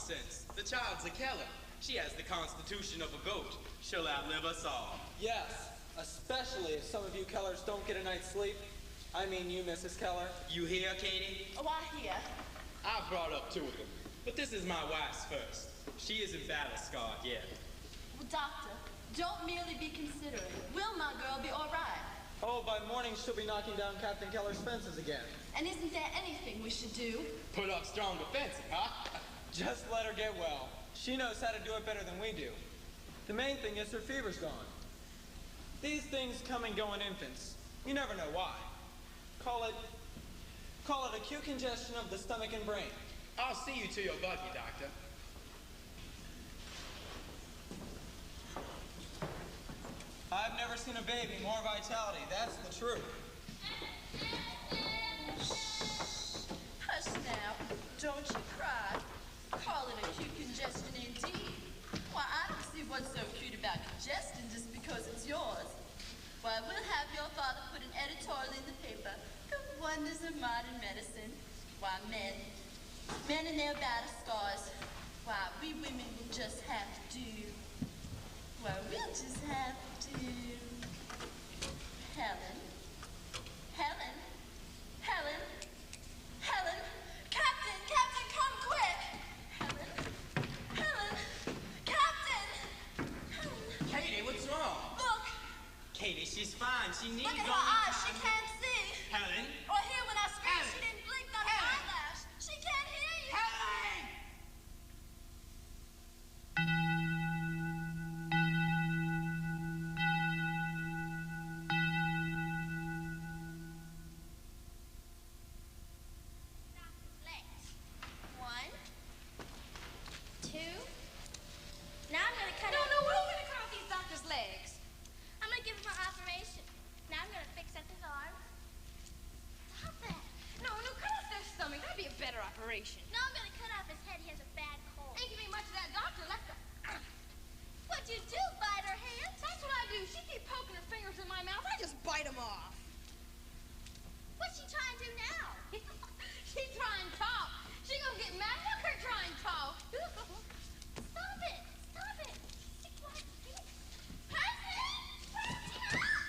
Nonsense. The child's a Keller. She has the constitution of a goat. She'll outlive us all. Yes, especially if some of you Kellers don't get a night's sleep. I mean you, Mrs. Keller. You hear, Katie? Oh, I hear. I brought up two of them, but this is my wife's first. She isn't battle-scarred yet. Well, Doctor, don't merely be considerate. Will my girl be all right? Oh, by morning she'll be knocking down Captain Keller's fences again. And isn't there anything we should do? Put up stronger fencing, huh? Just let her get well. She knows how to do it better than we do. The main thing is her fever's gone. These things come and go in infants. You never know why. Call it acute congestion of the stomach and brain. I'll see you to your buggy, Doctor. I've never seen a baby more vitality, that's the truth. Hush now. Don't you cry. Call it acute congestion indeed. Why, I don't see what's so cute about congestion just because it's yours. Why, we'll have your father put an editorial in the paper. The wonders of modern medicine. Why, men and their battle scars. Why, we women will just have to do. Well, we'll just have to. Helen. Captain, come quick. Helen, Captain. Katie, what's wrong? Look. Katie, she's fine. She needs Look at all her the eyes. time. She can't see. Helen. Or hear when I scream. Helen. She didn't blink, not an Helen. eyelash. She can't hear you. Helen! One, two. Now I'm gonna cut No, out. no, we're gonna cut off these doctor's legs. I'm gonna give him an operation. Now I'm gonna fix up his arm. Stop that. No, cut off their stomach. That'd be a better operation. No, I'm gonna cut off his head. He has a bad cold. Ain't giving much of that doctor. What'd you do, bite her hands? That's what I do. She keep poking her fingers in my mouth. I just bite them off. What's she trying to do now? She try and talk. She gonna get mad. Look her try and talk. Stop it. Be quiet.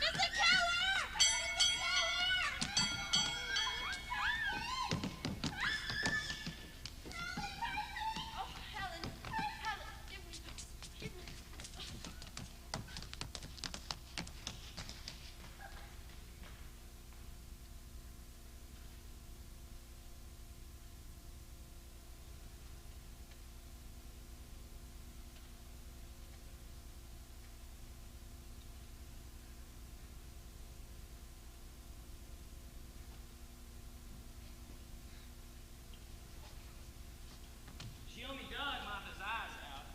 Mr. Keller! Oh, Helen, give me. She only dug Martha's eyes out.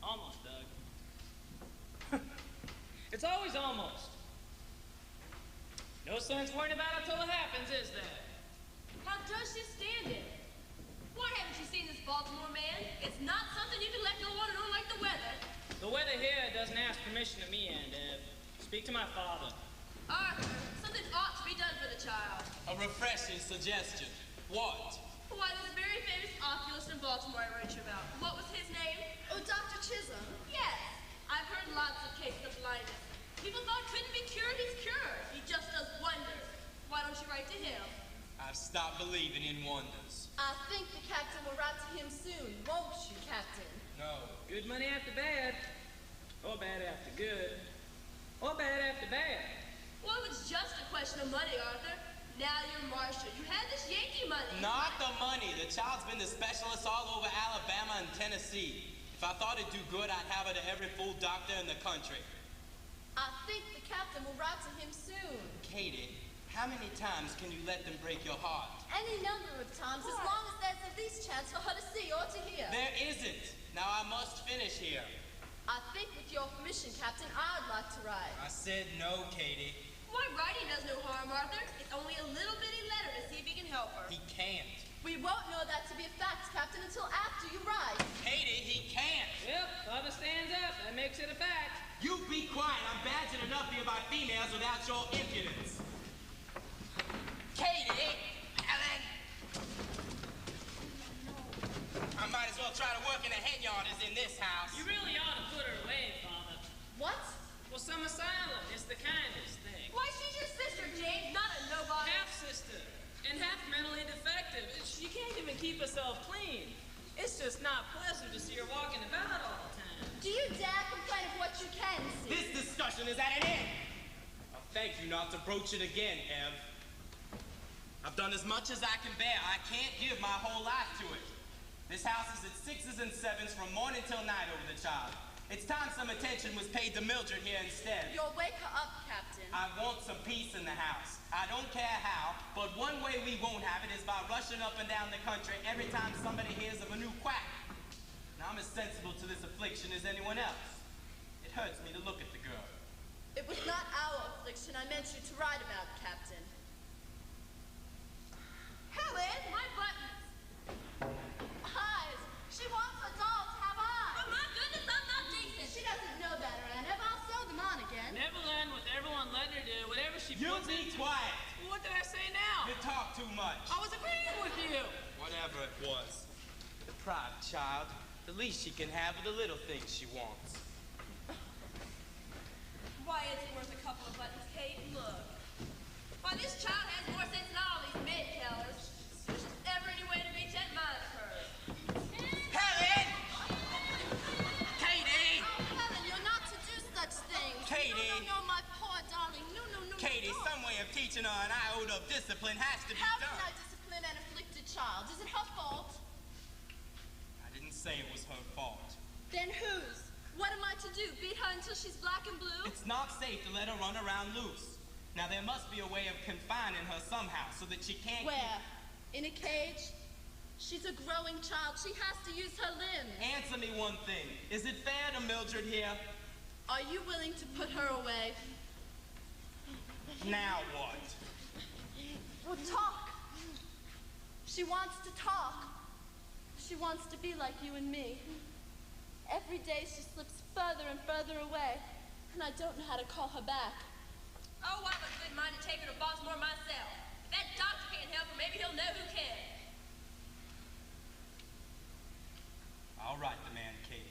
Almost dug. It's always almost. No sense worrying about it till it happens, is there? How does she stand it? Why haven't you seen this Baltimore man? It's not something you can let go on and on like the weather. The weather here doesn't ask permission of me, Aunt Ev. Speak to my father. Arthur, something ought to be done for the child. A refreshing suggestion. What? Why, this very famous oculist in Baltimore I wrote you about. What was his name? Oh, Dr. Chisholm. Yes. I've heard lots of cases of blindness. People thought couldn't be cured, he's cured. He just does wonders. Why don't you write to him? I've stopped believing in wonders. I think the captain will write to him soon, won't you, Captain? No. Good money after bad. Or bad after good. Or bad after bad. Well, it's just a question of money, Arthur. Now you're Marshall. You had this Yankee money. Not the money. The child's been the specialist all over Alabama and Tennessee. If I thought it'd do good, I'd have her to every fool doctor in the country. I think the captain will write to him soon. Katie, how many times can you let them break your heart? Any number of times, as long as there's the least chance for her to see or to hear. There isn't. Now I must finish here. I think with your permission, Captain, I'd like to write. I said no, Katie. Why, writing does no harm, Arthur. It's only a little bitty letter to see if he can help her. He can't. We won't know that to be a fact, Captain, until after you write. Katie, he can't. Yep, father stands up. That makes it a fact. You be quiet. I'm badgering enough here by females without your impudence. Katie! Ellen! try to work in a hen yard is in this house. You really ought to put her away, Father. What? Well, some asylum is the kindest thing. Why, she's your sister, James, not a nobody. Half-sister and half mentally defective. She can't even keep herself clean. It's just not pleasant to see her walking about all the time. Do you dare complain of what you can see? This discussion is at an end. I'll thank you not to broach it again, Ev. I've done as much as I can bear. I can't give my whole life to it. This house is at 6s and 7s from morning till night over the child. It's time some attention was paid to Mildred here instead. You'll wake her up, Captain. I want some peace in the house. I don't care how, but one way we won't have it is by rushing up and down the country every time somebody hears of a new quack. Now, I'm as sensible to this affliction as anyone else. It hurts me to look at the girl. It was not our affliction I meant you to write about, Captain. Helen, my buttons. Eyes! She wants a doll to have eyes! Oh, my goodness, I'm not decent. She doesn't know better, and if I'll sew them on again. Never learn what everyone let her do, whatever she You puts be into. quiet. What did I say now? You talk too much. I was agreeing with you. Whatever it was. The proud child. The least she can have are the little things she wants. Why, it's worth a couple of buttons, Kate. Look. Why, this child has more sense than all these mid-tellers. If there's ever any way to reach that mind of hers. Helen! Katie! Oh, Helen, you're not to do such things. Katie. No, my poor darling. No. Katie, no. some way of teaching her an iota of discipline has to be How done. can I discipline an afflicted child? Is it her fault? I didn't say it was her fault. Then whose? What am I to do? Beat her until she's black and blue? It's not safe to let her run around loose. Now, there must be a way of confining her somehow so that she can't Where? In a cage? She's a growing child. She has to use her limbs. Answer me one thing. Is it fair to Mildred here? Are you willing to put her away? Now what? Well, talk. She wants to talk. She wants to be like you and me. Every day she slips further and further away, and I don't know how to call her back. Oh, I've a good mind to take her to Baltimore myself. If that doctor can't help her, maybe he'll know who can. I'll write the man, Katie.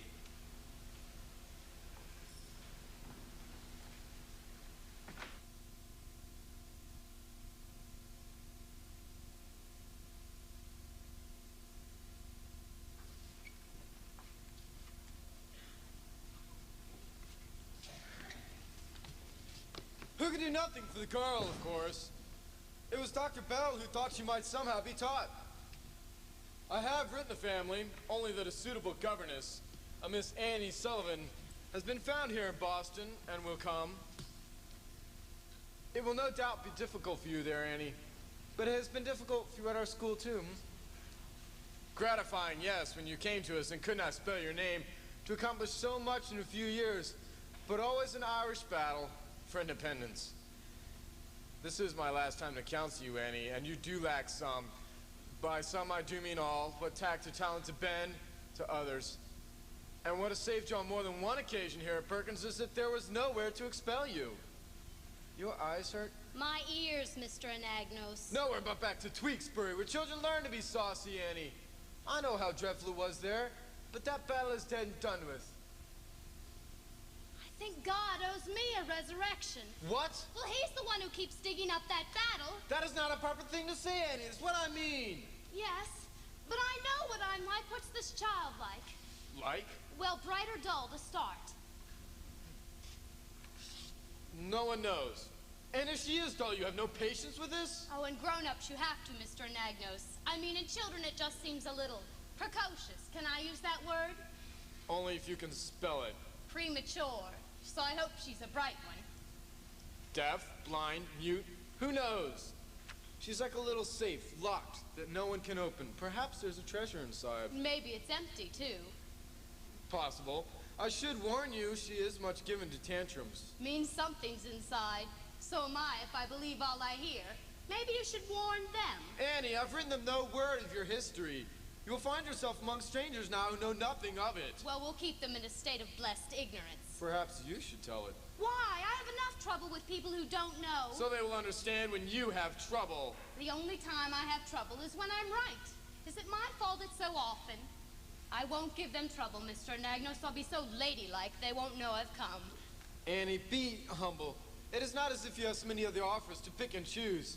Who could do nothing for the girl, of course. It was Dr. Bell who thought she might somehow be taught. I have written the family, only that a suitable governess, a Miss Annie Sullivan, has been found here in Boston and will come. It will no doubt be difficult for you there, Annie, but it has been difficult for you at our school, too. Gratifying, yes, when you came to us and could not spell your name, to accomplish so much in a few years, but always an Irish battle for independence. This is my last time to counsel you, Annie, and you do lack some. By some I do mean all, what tact or talent to bend to others. And what has saved you on more than one occasion here at Perkins is that there was nowhere to expel you. Your eyes hurt? My ears, Mr. Anagnos. Nowhere but back to Tweaksbury, where children learn to be saucy, Annie. I know how dreadful it was there, but that battle is dead and done with. I think God owes me a resurrection. What? Well, he's the one who keeps digging up that battle. That is not a proper thing to say, Annie. It's what I mean. Yes, but I know what I'm like. What's this child like? Like? Well, bright or dull to start. No one knows. And if she is dull, you have no patience with this? Oh, in grown-ups you have to, Mr. Anagnos. I mean, in children it just seems a little precocious. Can I use that word? Only if you can spell it. Premature. So I hope she's a bright one. Deaf, blind, mute, who knows? She's like a little safe, locked, that no one can open. Perhaps there's a treasure inside. Maybe it's empty, too. Possible. I should warn you, she is much given to tantrums. Means something's inside. So am I if I believe all I hear. Maybe you should warn them. Annie, I've written them no word of your history. You will find yourself among strangers now who know nothing of it. Well, we'll keep them in a state of blessed ignorance. Perhaps you should tell it. Why? I have enough trouble with people who don't know. So they will understand when you have trouble. The only time I have trouble is when I'm right. Is it my fault it's so often? I won't give them trouble, Mr. Nagnos. I'll be so ladylike they won't know I've come. Annie, be humble. It is not as if you have so many other offers to pick and choose.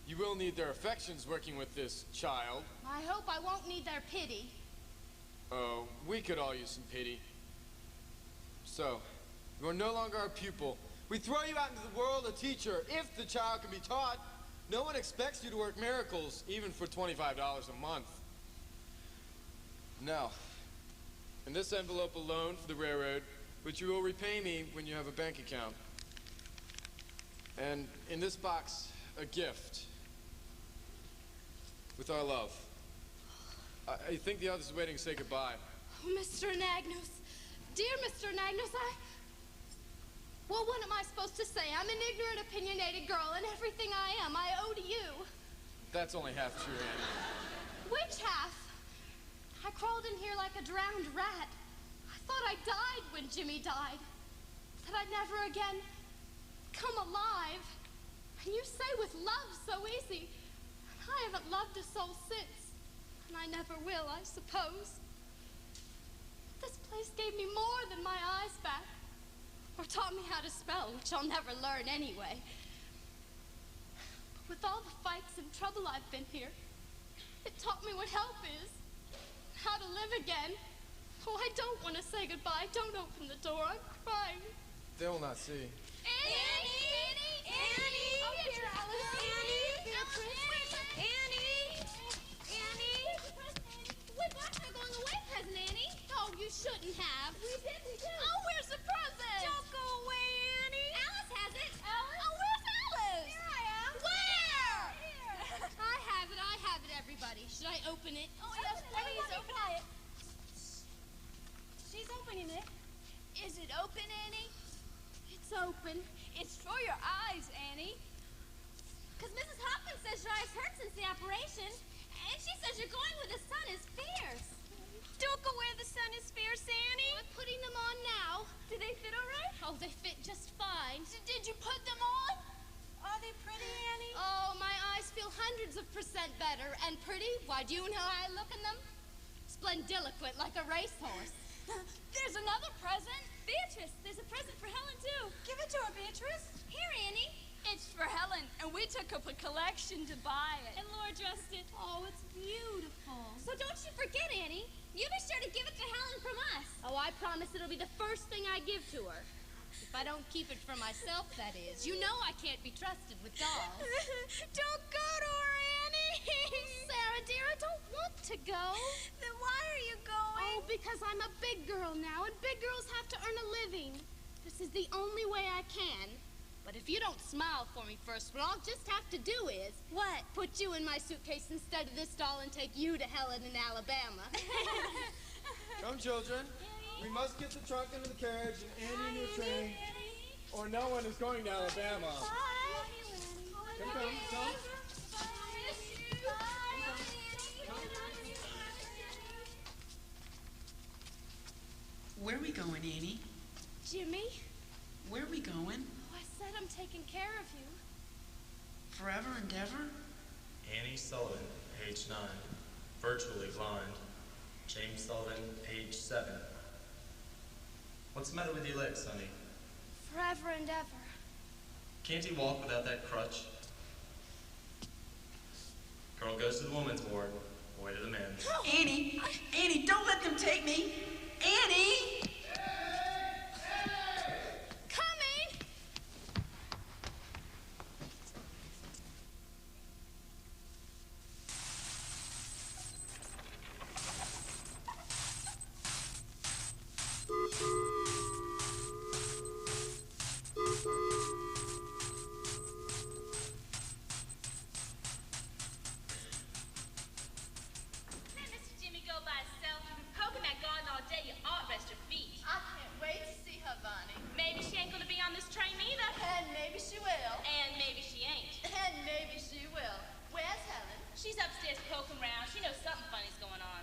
You will need their affections working with this child. I hope I won't need their pity. Oh, we could all use some pity. So, you are no longer our pupil. We throw you out into the world a teacher, if the child can be taught. No one expects you to work miracles, even for $25 a month. Now, in this envelope a loan for the railroad, which you will repay me when you have a bank account. And in this box, a gift. With our love. I think the others are waiting to say goodbye. Oh, Mr. Nagnos. Dear Mr. Nagnos, Well, what am I supposed to say? I'm an ignorant, opinionated girl, and everything I am, I owe to you. That's only half true, Annie. Which half? I crawled in here like a drowned rat. I thought I died when Jimmy died. That I'd never again come alive. And you say with love so easy. And I haven't loved a soul since. And I never will, I suppose. This place gave me more than my eyes back. Or taught me how to spell, which I'll never learn anyway. But with all the fights and trouble I've been here, it taught me what help is. How to live again. Oh, I don't want to say goodbye. Don't open the door. I'm crying. They will not see. Annie! Oh, here, Alice. Annie! We watched her going away, Cousin Annie. Oh, you shouldn't have. We did. Oh, where's the present? Don't go away, Annie. Alice has it. Alice? Oh, where's Alice? Here I am. Where? Here. I have it, everybody. Should I open it? Oh, yes, please. Open it. She's opening it. Is it open, Annie? It's open. It's for your eyes, Annie. Because Mrs. Hopkins says your eyes hurt since the operation. And she says you're going where the sun is fierce. Don't go where the sun is fierce, Annie. I'm putting them on now. Do they fit all right? Oh, they fit just fine. Did you put them on? Are they pretty, Annie? Oh, my eyes feel hundreds of percent better. And pretty? Why, do you know how I look in them? Splendiloquent, like a racehorse. There's another present. Beatrice, there's a present for Helen, too. Give it to her, Beatrice. Here, Annie. It's for Helen, and we took up a collection to buy it. And Laura dressed it. Oh, it's beautiful. So don't you forget, Annie. You be sure to give it to Helen from us. Oh, I promise it'll be the first thing I give to her. If I don't keep it for myself, that is. You know I can't be trusted with dolls. Don't go to her, Annie. Sarah, dear, I don't want to go. Then why are you going? Oh, because I'm a big girl now, and big girls have to earn a living. This is the only way I can. But if you don't smile for me first, what I'll just have to do is... What? Put you in my suitcase instead of this doll and take you to Helen in Alabama. Come, children. We must get the trunk into the carriage and Annie in your train, or no one is going to Alabama. Come. Where are we going, Annie? Jimmy? Where are we going? Oh, I said I'm taking care of you. Forever and ever? Annie Sullivan, age 9, virtually blind. James Sullivan, age 7. What's the matter with your legs, honey? Forever and ever. Can't he walk without that crutch? Girl goes to the woman's ward, boy to the men's. Annie! Annie, don't let them take me! Annie! Coming! Let Mr. Jimmy go by himself. You've been poking that garden all day. You ought to rest your feet. I can't wait to see her, Bonnie. Maybe she ain't gonna be on this train either. And maybe she will. And maybe she ain't. And maybe she will. Where's Helen? She's upstairs poking around. She knows something funny's going on.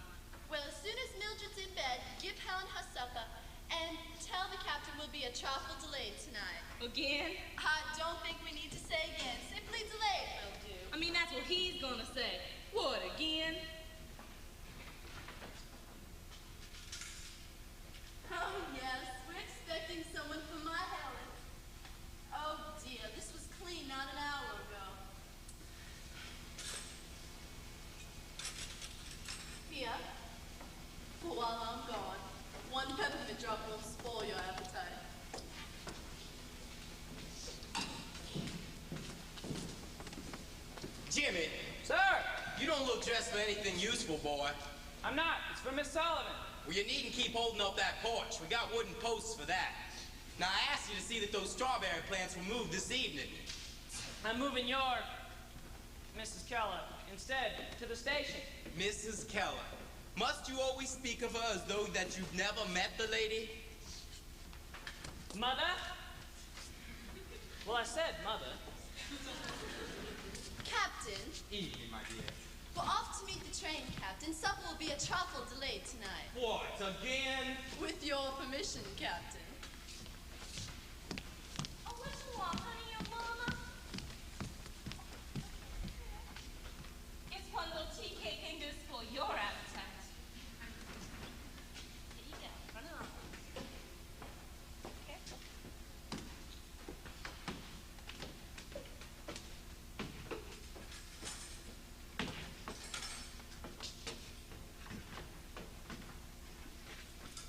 Well, as soon as Mildred's in bed, give Helen her supper and tell the captain we'll be a trifle delayed tonight. Again? I don't think we need to say again. Simply delayed will do. I mean, that's what he's gonna say. What, again? syrup won't spoil your appetite. Jimmy, Sir! you don't look dressed for anything useful, boy. I'm not. It's for Miss Sullivan. Well, you needn't keep holding up that porch. We got wooden posts for that. Now, I asked you to see that those strawberry plants were moved this evening. I'm moving your Mrs. Keller instead to the station. Mrs. Keller. Must you always speak of her as though that you've never met the lady? Mother? Well, I said mother. Captain, Evening, my dear. we're off to meet the train, Captain. Supper will be a trifle delayed tonight. What, again? With your permission, Captain. Oh, what you want, honey, your mama? It's one little tea cake and this for your appetite. Here you go, run along. Okay.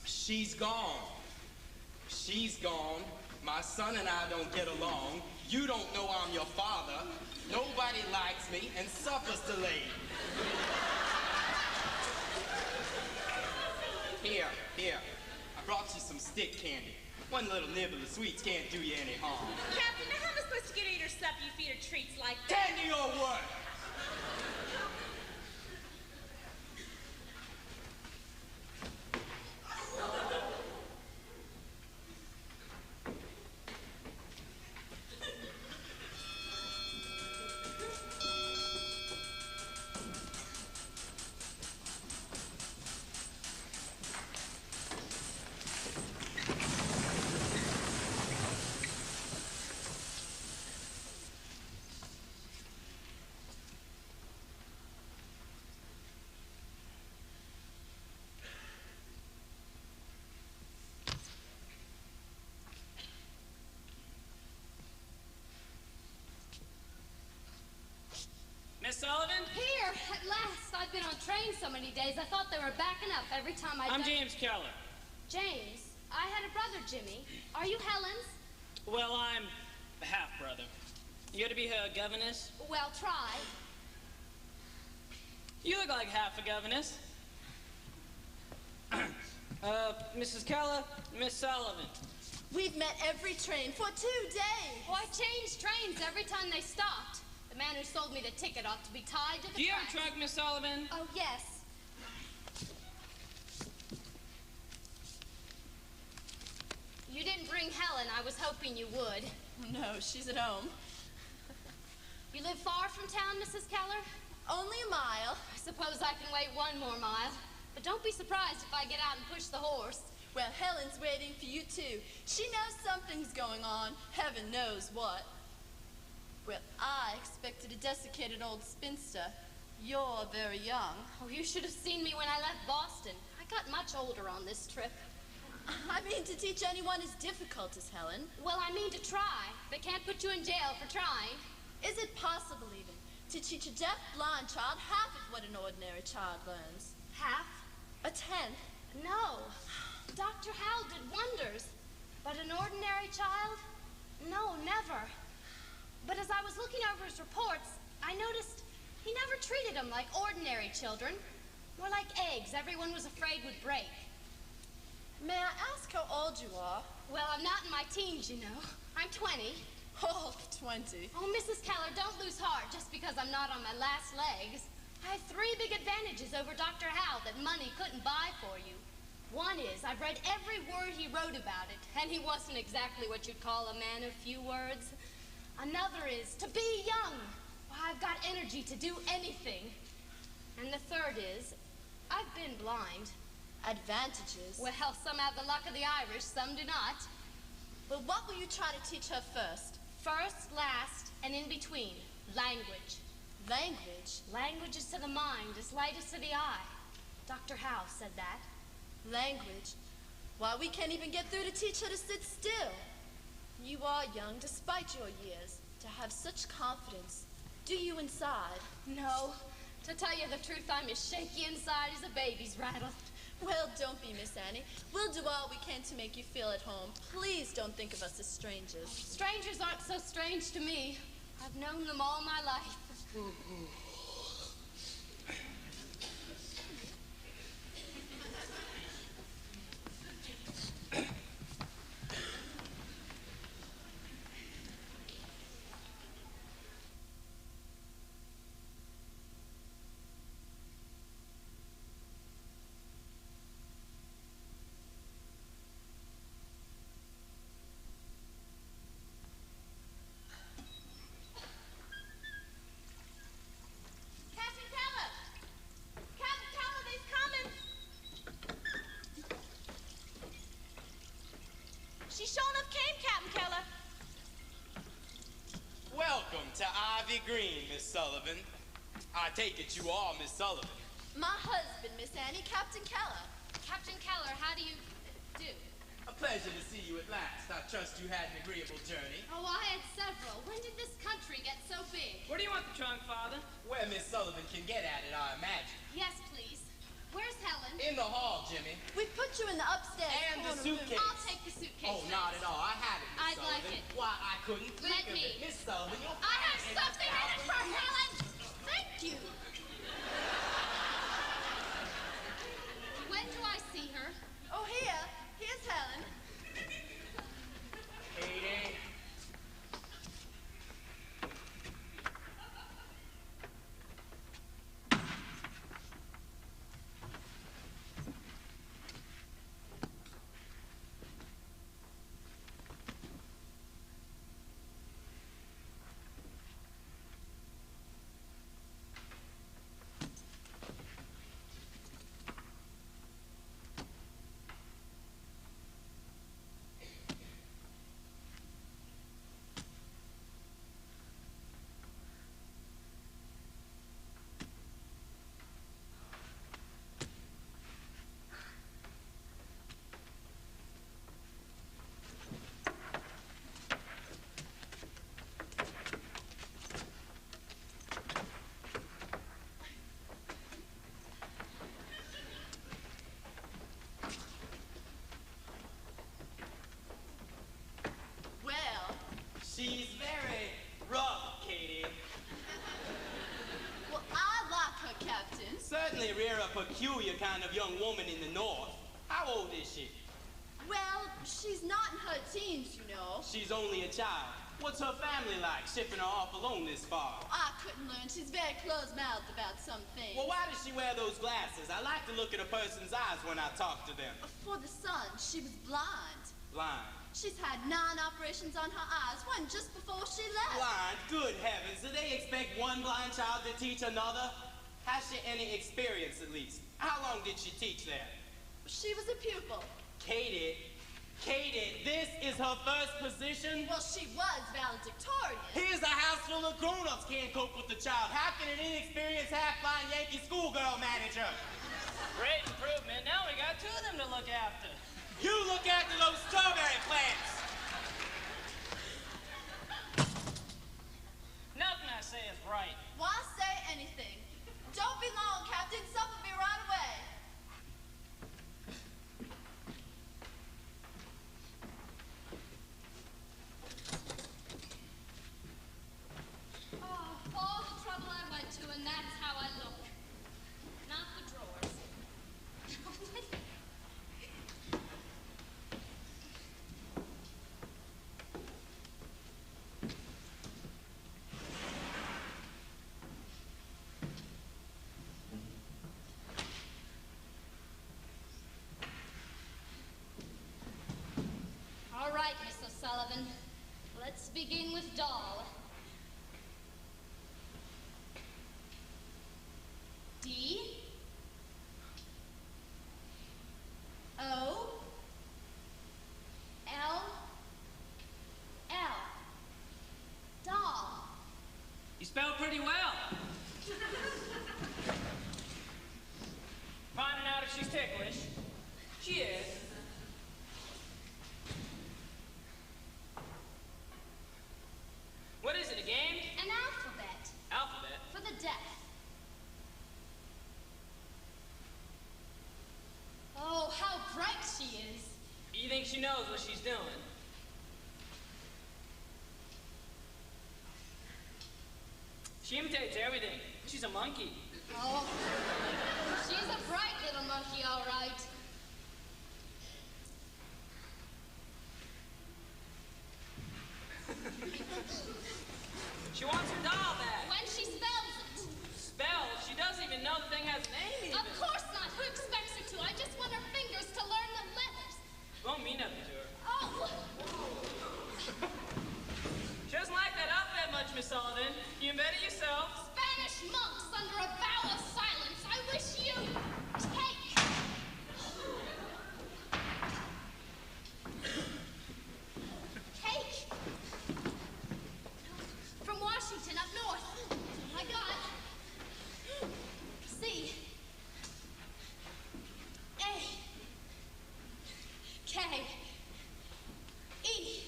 She's gone. She's gone. My son and I don't get along. You don't know I'm your father. Nobody likes me, and supper's delayed. Here. I brought you some stick candy. One little nibble of sweets can't do you any harm. Captain, now how am I supposed to get her your supper? You feed her treats like that. Candy or what? Miss Sullivan? Here, at last. I've been on trains so many days, I thought they were backing up every time I... I'm James Keller. James, I had a brother, Jimmy. Are you Helen's? Well, I'm a half-brother. You to be her governess? Well, try. You look like half a governess. Mrs. Keller, Miss Sullivan. We've met every train for 2 days. Oh, I changed trains every time they stopped. The man who sold me the ticket ought to be tied to the Do you have tracks. a truck, Miss Sullivan? Oh, yes. You didn't bring Helen. I was hoping you would. No, she's at home. You live far from town, Mrs. Keller? Only a mile. I suppose I can wait one more mile. But don't be surprised if I get out and push the horse. Well, Helen's waiting for you, too. She knows something's going on. Heaven knows what. Well, I expected a desiccated old spinster. You're very young. Oh, you should have seen me when I left Boston. I got much older on this trip. I mean, to teach anyone as difficult as Helen. Well, I mean to try. They can't put you in jail for trying. Is it possible, even, to teach a deaf, blind child half of what an ordinary child learns? Half? A tenth? No. Dr. Howell did wonders. But an ordinary child? No, never. But as I was looking over his reports, I noticed he never treated them like ordinary children. More like eggs everyone was afraid would break. May I ask how old you are? Well, I'm not in my teens, you know. I'm 20. Oh, 20. Oh, Mrs. Keller, don't lose heart just because I'm not on my last legs. I have 3 big advantages over Dr. Howell that money couldn't buy for you. One is, I've read every word he wrote about it, and he wasn't exactly what you'd call a man of few words. Another is, to be young. Well, I've got energy to do anything. And the third is, I've been blind. Advantages? Well, some have the luck of the Irish, some do not. But what will you try to teach her first? First, last, and in between. Language. Language? Language is to the mind as light as to the eye. Dr. Howe said that. Language? Why, we can't even get through to teach her to sit still. You are young, despite your years. To have such confidence. Do you inside? No. To tell you the truth, I'm as shaky inside as a baby's rattle. Well, don't be, Miss Annie. We'll do all we can to make you feel at home. Please don't think of us as strangers. Strangers aren't so strange to me. I've known them all my life. She sure enough came, Captain Keller. Welcome to Ivy Green, Miss Sullivan. I take it you are Miss Sullivan. My husband, Miss Annie, Captain Keller. Captain Keller, how do you do? A pleasure to see you at last. I trust you had an agreeable journey. Oh, I had several. When did this country get so big? Where do you want the trunk, Father? Where Miss Sullivan can get at it, I imagine. Yes, please. Where's Helen? In the hall, Jimmy. We put you in the upstairs And the corner room. suitcase. I'll take the suitcase. Oh, not at all. I had it, Miss I'd Sullivan. like it. Why, I couldn't think Let of me. it. Miss Sullivan, you'll I have find it. something in it for Helen. Thank you. When do I see her? Oh, here's Helen. Katie. Well, She's very rough, Katie. well, I like her, Captain. Certainly rear a peculiar kind of young woman in the north. How old is she? Well, she's not in her teens, you know. She's only a child. What's her family like, shipping her off alone this far? I couldn't learn. She's very close-mouthed about some things. Well, why does she wear those glasses? I like to look at a person's eyes when I talk to them. For the sun, she was blind. Blind. She's had 9 operations on her eyes, one just before she left. Blind? Good heavens. Do they expect one blind child to teach another? Has she any experience, at least? How long did she teach there? She was a pupil. Katie, this is her first position? Well, she was valedictorian. Here's a house full of grown-ups can't cope with the child. How can an inexperienced half-blind Yankee schoolgirl manage her? Great improvement. Now we got 2 of them to look after. You look after those strawberry plants. Nothing I say is right. Why say anything? Don't be long, Captain. Supper will be right away. Oh, all the trouble I went to, and that's how I look. Not the drawers. All right, Miss O'Sullivan. Let's begin with doll. D O L L. Doll. You spell pretty well. Finding out if she's ticklish. She is. What is it, a game? An alphabet Alphabet? for the deaf. she knows what she's doing. She imitates everything. She's a monkey. Oh, she's a bright little monkey, all right. She wants her doll back. When she spells it. Spells? She doesn't even know the thing has a name even. Of course not. Who expects her to? I just want her fingers to learn the letters. Won't mean nothing to her. Oh! She doesn't like that outfit much, Miss Sullivan. You bet it yourself. Spanish monks under a vow of silence. I wish you take. Cake. From Washington up north. I got C. A. K. E.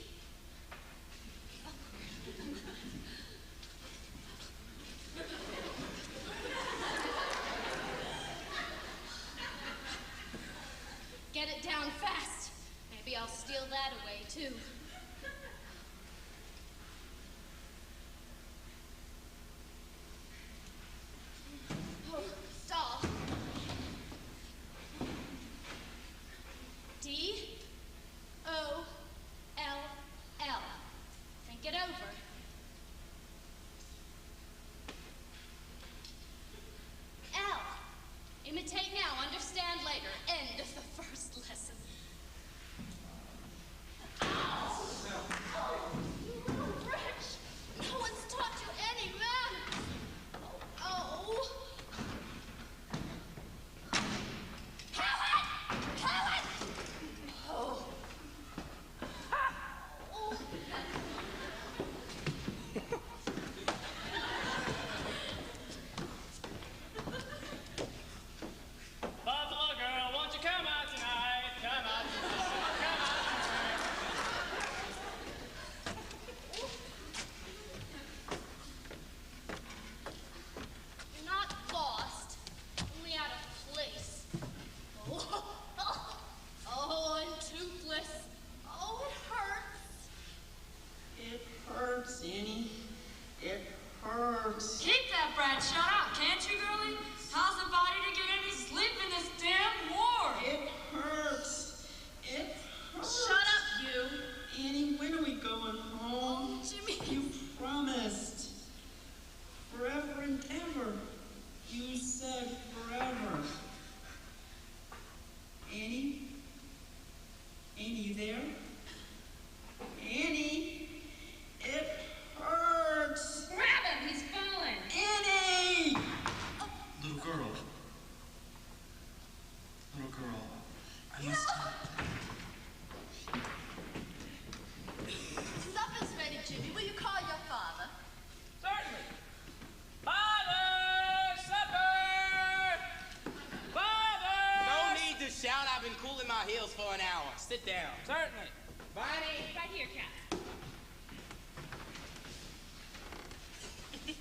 Get it down fast. Maybe I'll steal that away, too. Oh, stop. D-O-L-L. Think it over. L. Imitate now, understand later. End of the first lesson. Ow! You little wretch! No one's taught you any manners. Oh. Helen! Helen! Oh. Oh. Buffalo girl, won't you come out tonight? Come out tonight. Come out tonight. You're not lost, only out of place. Oh, and toothless. Oh, it hurts. It hurts, Annie. It hurts. Keep that brat shut up, can't you, girlie? How's the body to get any sleep in this damn war? It hurts. It hurts. Shut up, you. Annie, when are we going home? Jimmy. You promised. Forever and ever. You said forever. Annie? Annie, you there? Annie? It hurts. Grab him, he's falling. Annie! Little girl. Little girl. I must Supper's ready, Jimmy. Will you call your father? Certainly. Father! Supper! Father! No need to shout. I've been cooling my heels for an hour. Sit down. Certainly. Bonnie! Right here, Cat. Is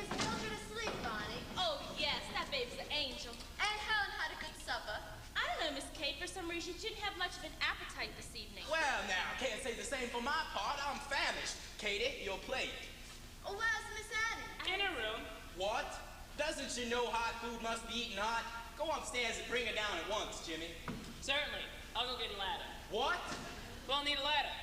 Mildred asleep, Bonnie? Oh, yes, that baby's an angel. And Helen had a good supper. I don't know, Miss Kate. For some reason, she didn't have much of an appetite this evening. Well, now, can't say the same for my part. I'm famished. Katie, your plate. Oh, where's Miss Annie? In her room. What? Doesn't she know hot food must be eaten hot? Go upstairs and bring her down at once, Jimmy. Certainly. I'll go get a ladder. What? Well, I'll need a ladder.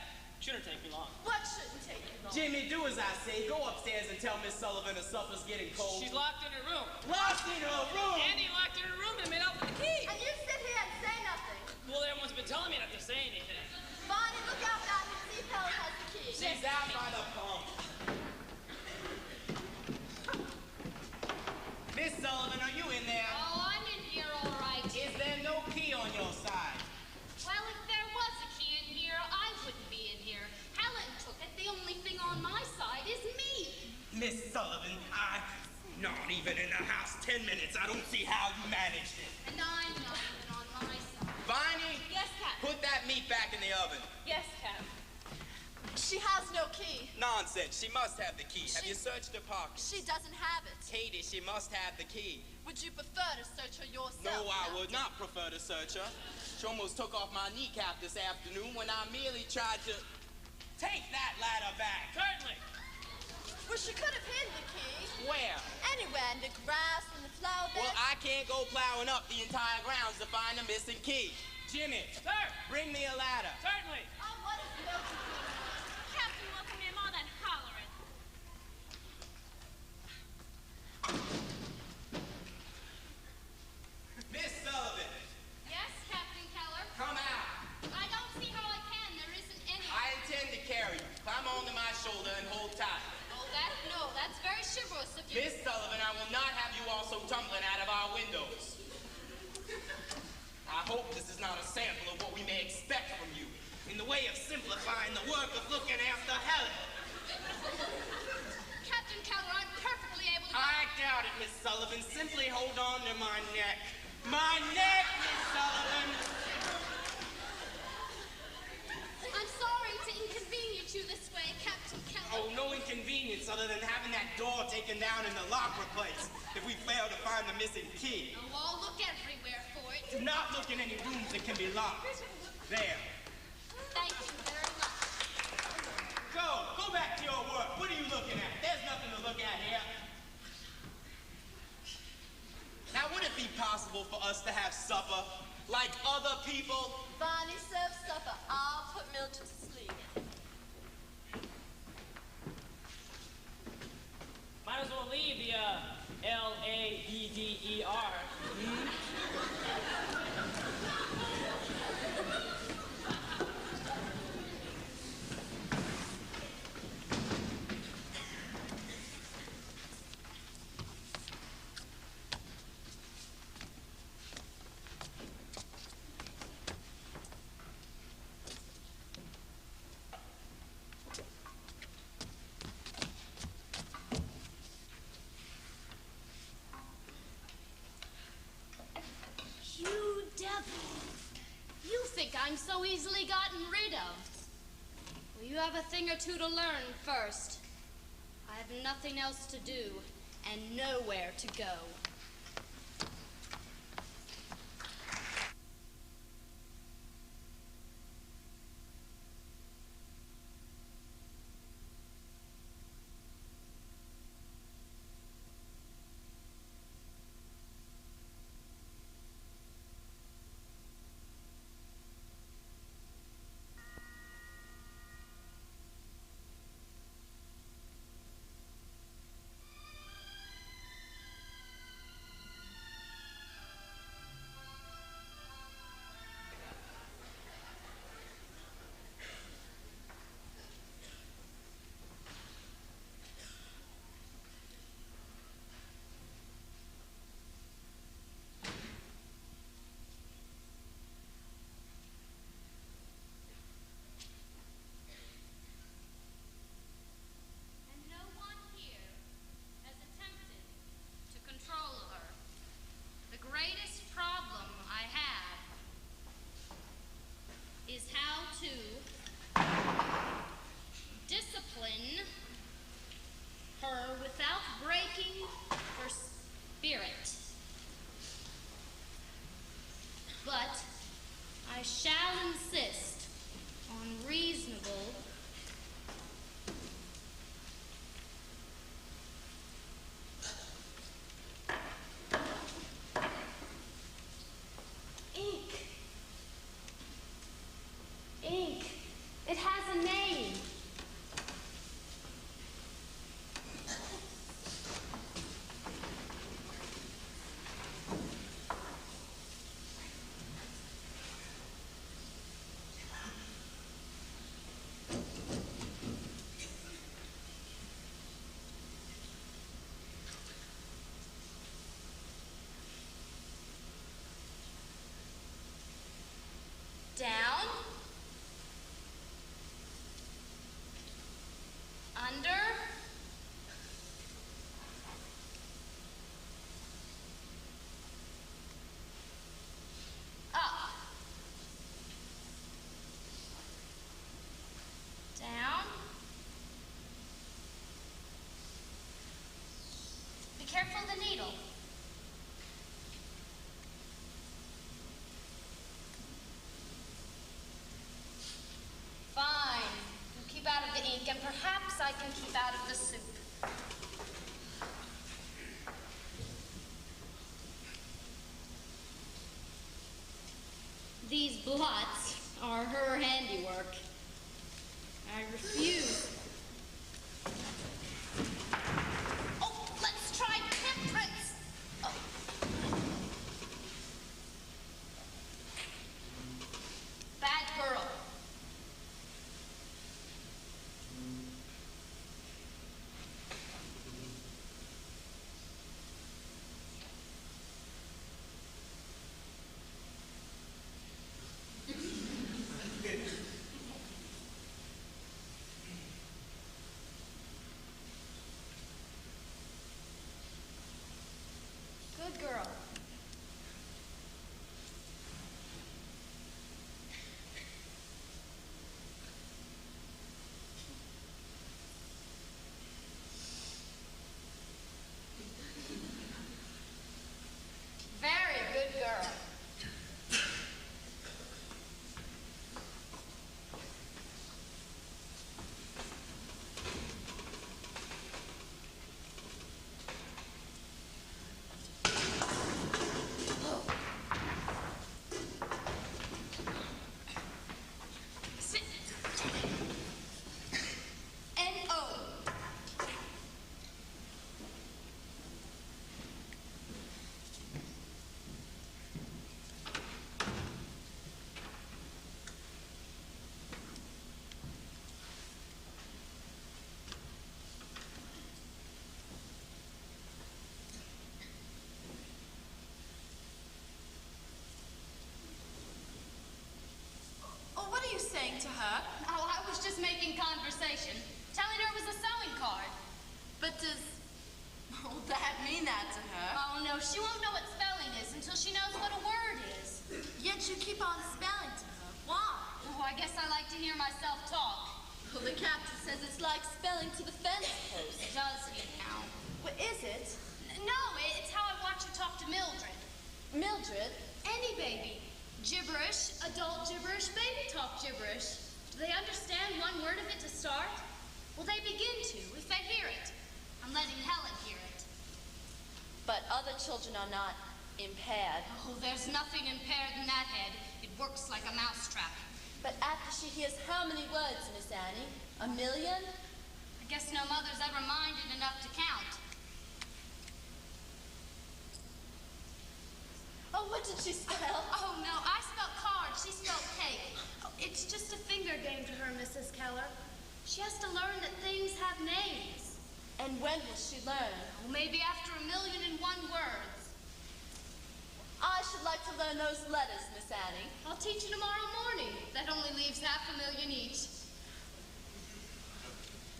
Shouldn't take me long. What shouldn't take you long? Jimmy, do as I say. Go upstairs and tell Miss Sullivan her supper's getting cold. She's locked in her room. Locked in her room! Andy locked in her room and made out with the key. And you sit here and say nothing. Well, everyone's been telling me not to say anything. Bonnie, look out back and see if Helen has the key. She's out by the pump. Miss Sullivan, are you in there? Oh, I'm in here, all right. Is there no key on your side? Well, if there was a key in here, I wouldn't be in here. Helen took it. The only thing on my side is me. Miss Sullivan, not even in the house 10 minutes. I don't see how you managed it. And I'm not even on my side. Bonnie, Yes, Cat. put that meat back in the oven. Yes, Cat. She has no key. Nonsense. She must have the key. Have you searched her pockets? She doesn't have it. Katie, she must have the key. Would you prefer to search her yourself? No, I now? would not prefer to search her. She almost took off my kneecap this afternoon when I merely tried to take that ladder back. Certainly. Well, she could have hidden the key. Where? Anywhere, in the grass, in the flower bed. Well, I can't go plowing up the entire grounds to find the missing key. Jimmy. Sir. Bring me a ladder. Certainly. Oh, what is Milton doing? Captain, welcome in all that hollering. Miss Sullivan, Yes, Captain Keller? come out. I don't see how I can. There isn't any. I intend to carry you. Climb onto my shoulder and hold tight. Oh, that's very chivalrous of you. Miss Sullivan, I will not have you also tumbling out of our windows. I hope this is not a sample of what we may expect from you in the way of simplifying the work of looking after Helen. Captain Keller, I'm perfectly able to... I doubt it, Miss Sullivan. Simply hold on to my neck. My neck, Miss Sullivan! I'm sorry to inconvenience you this way, Captain Keller. Oh, no inconvenience other than having that door taken down and the lock replaced if we fail to find the missing key. Oh, I'll look everywhere for it. Do not look in any rooms that can be locked. There. Thank you very much. Go back to your work. What are you looking at? There's nothing to look at here. Now, would it be possible for us to have supper like other people? Bonnie serves supper. I'll put Milton to sleep. Might as well leave the L-A-D-D-E-R. You devil. You think I'm so easily gotten rid of? Well, you have a thing or two to learn first. I have nothing else to do and nowhere to go. And no one here has attempted to control her. The greatest problem I have is how to discipline her without breaking her spirit. But I shall insist on reasonable ink. Ink. It has a name. Down. and perhaps I can keep out of the soup. These blots are her handiwork. I refuse. Oh, let's try temperance. Oh. Bad girl. Good girl. Very good girl. Sit. N-O. Oh, what are you saying to her? Oh, I was just making conversation, telling her it was a sewing card. But does that mean that to her? Oh, no, she won't know what spelling is until she knows what a word is. Yet you keep on spelling to her. Why? Oh, I guess I like to hear myself talk. Well, the captain says it's like spelling to the fence post. Does he now? What is it? No, it's how I watch her talk to Mildred. Mildred? Any baby. Gibberish, adult gibberish, baby talk gibberish. Do they understand one word of it to start? Well, they begin to if they hear it. I'm letting Helen hear it. But other children are not impaired. Oh, there's nothing impaired in that head. It works like a mousetrap. But after she hears how many words, Miss Annie? 1 million? I guess no mother's ever minded enough to count. Oh, what did she spell? Oh, no, I spelled card. She spelled cake. Oh, it's just a finger game to her, Mrs. Keller. She has to learn that things have names. And when will she learn? Oh, maybe after 1,000,001 words. I should like to learn those letters, Miss Annie. I'll teach you tomorrow morning. That only leaves 500,000 each.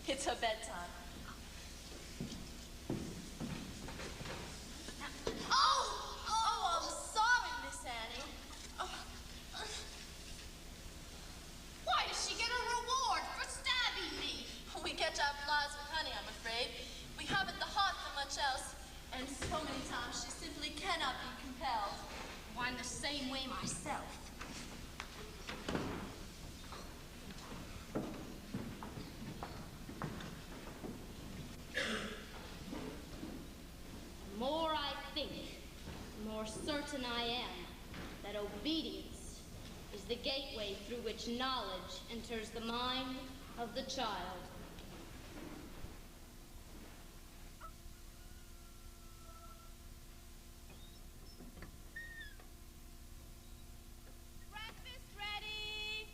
It's her bedtime. Oh, I'm sorry, Miss Annie. Why does she get a reward for stabbing me? We catch our flies with honey, I'm afraid. We haven't the heart for much else. And so many times she simply cannot be compelled. Well, I'm the same way myself. The more I think, the more certain I am that obedience is the gateway through which knowledge enters the mind of the child. Breakfast ready.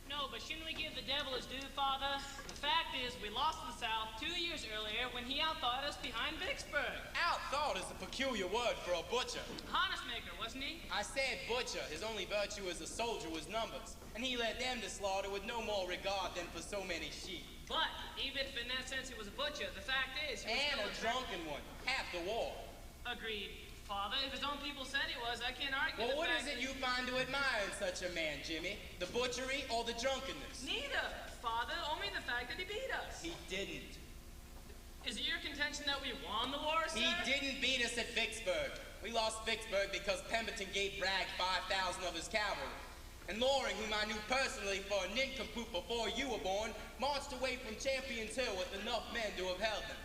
No, but shouldn't we give the devil his due, Father? The fact is, we lost the South 2 years earlier when he outthought us behind Vicksburg. Outthought is a peculiar word for a butcher. Harness maker, wasn't he? I said butcher. His only virtue as a soldier was numbers, and he led them to slaughter with no more regard than for so many sheep. But even if in that sense he was a butcher, the fact is he was And a still drunken one. Half the war. Agreed, Father. If his own people said he was, I can't argue. Well, the what fact is it you find to admire in such a man, Jimmy? The butchery or the drunkenness? Neither, Father. Only the fact that he beat us. He didn't. Is it your contention that we won the war, sir? He didn't beat us at Vicksburg. We lost Vicksburg because Pemberton gave Bragg 5,000 of his cavalry. And Loring, whom I knew personally for a nincompoop before you were born, marched away from Champions Hill with enough men to have held them.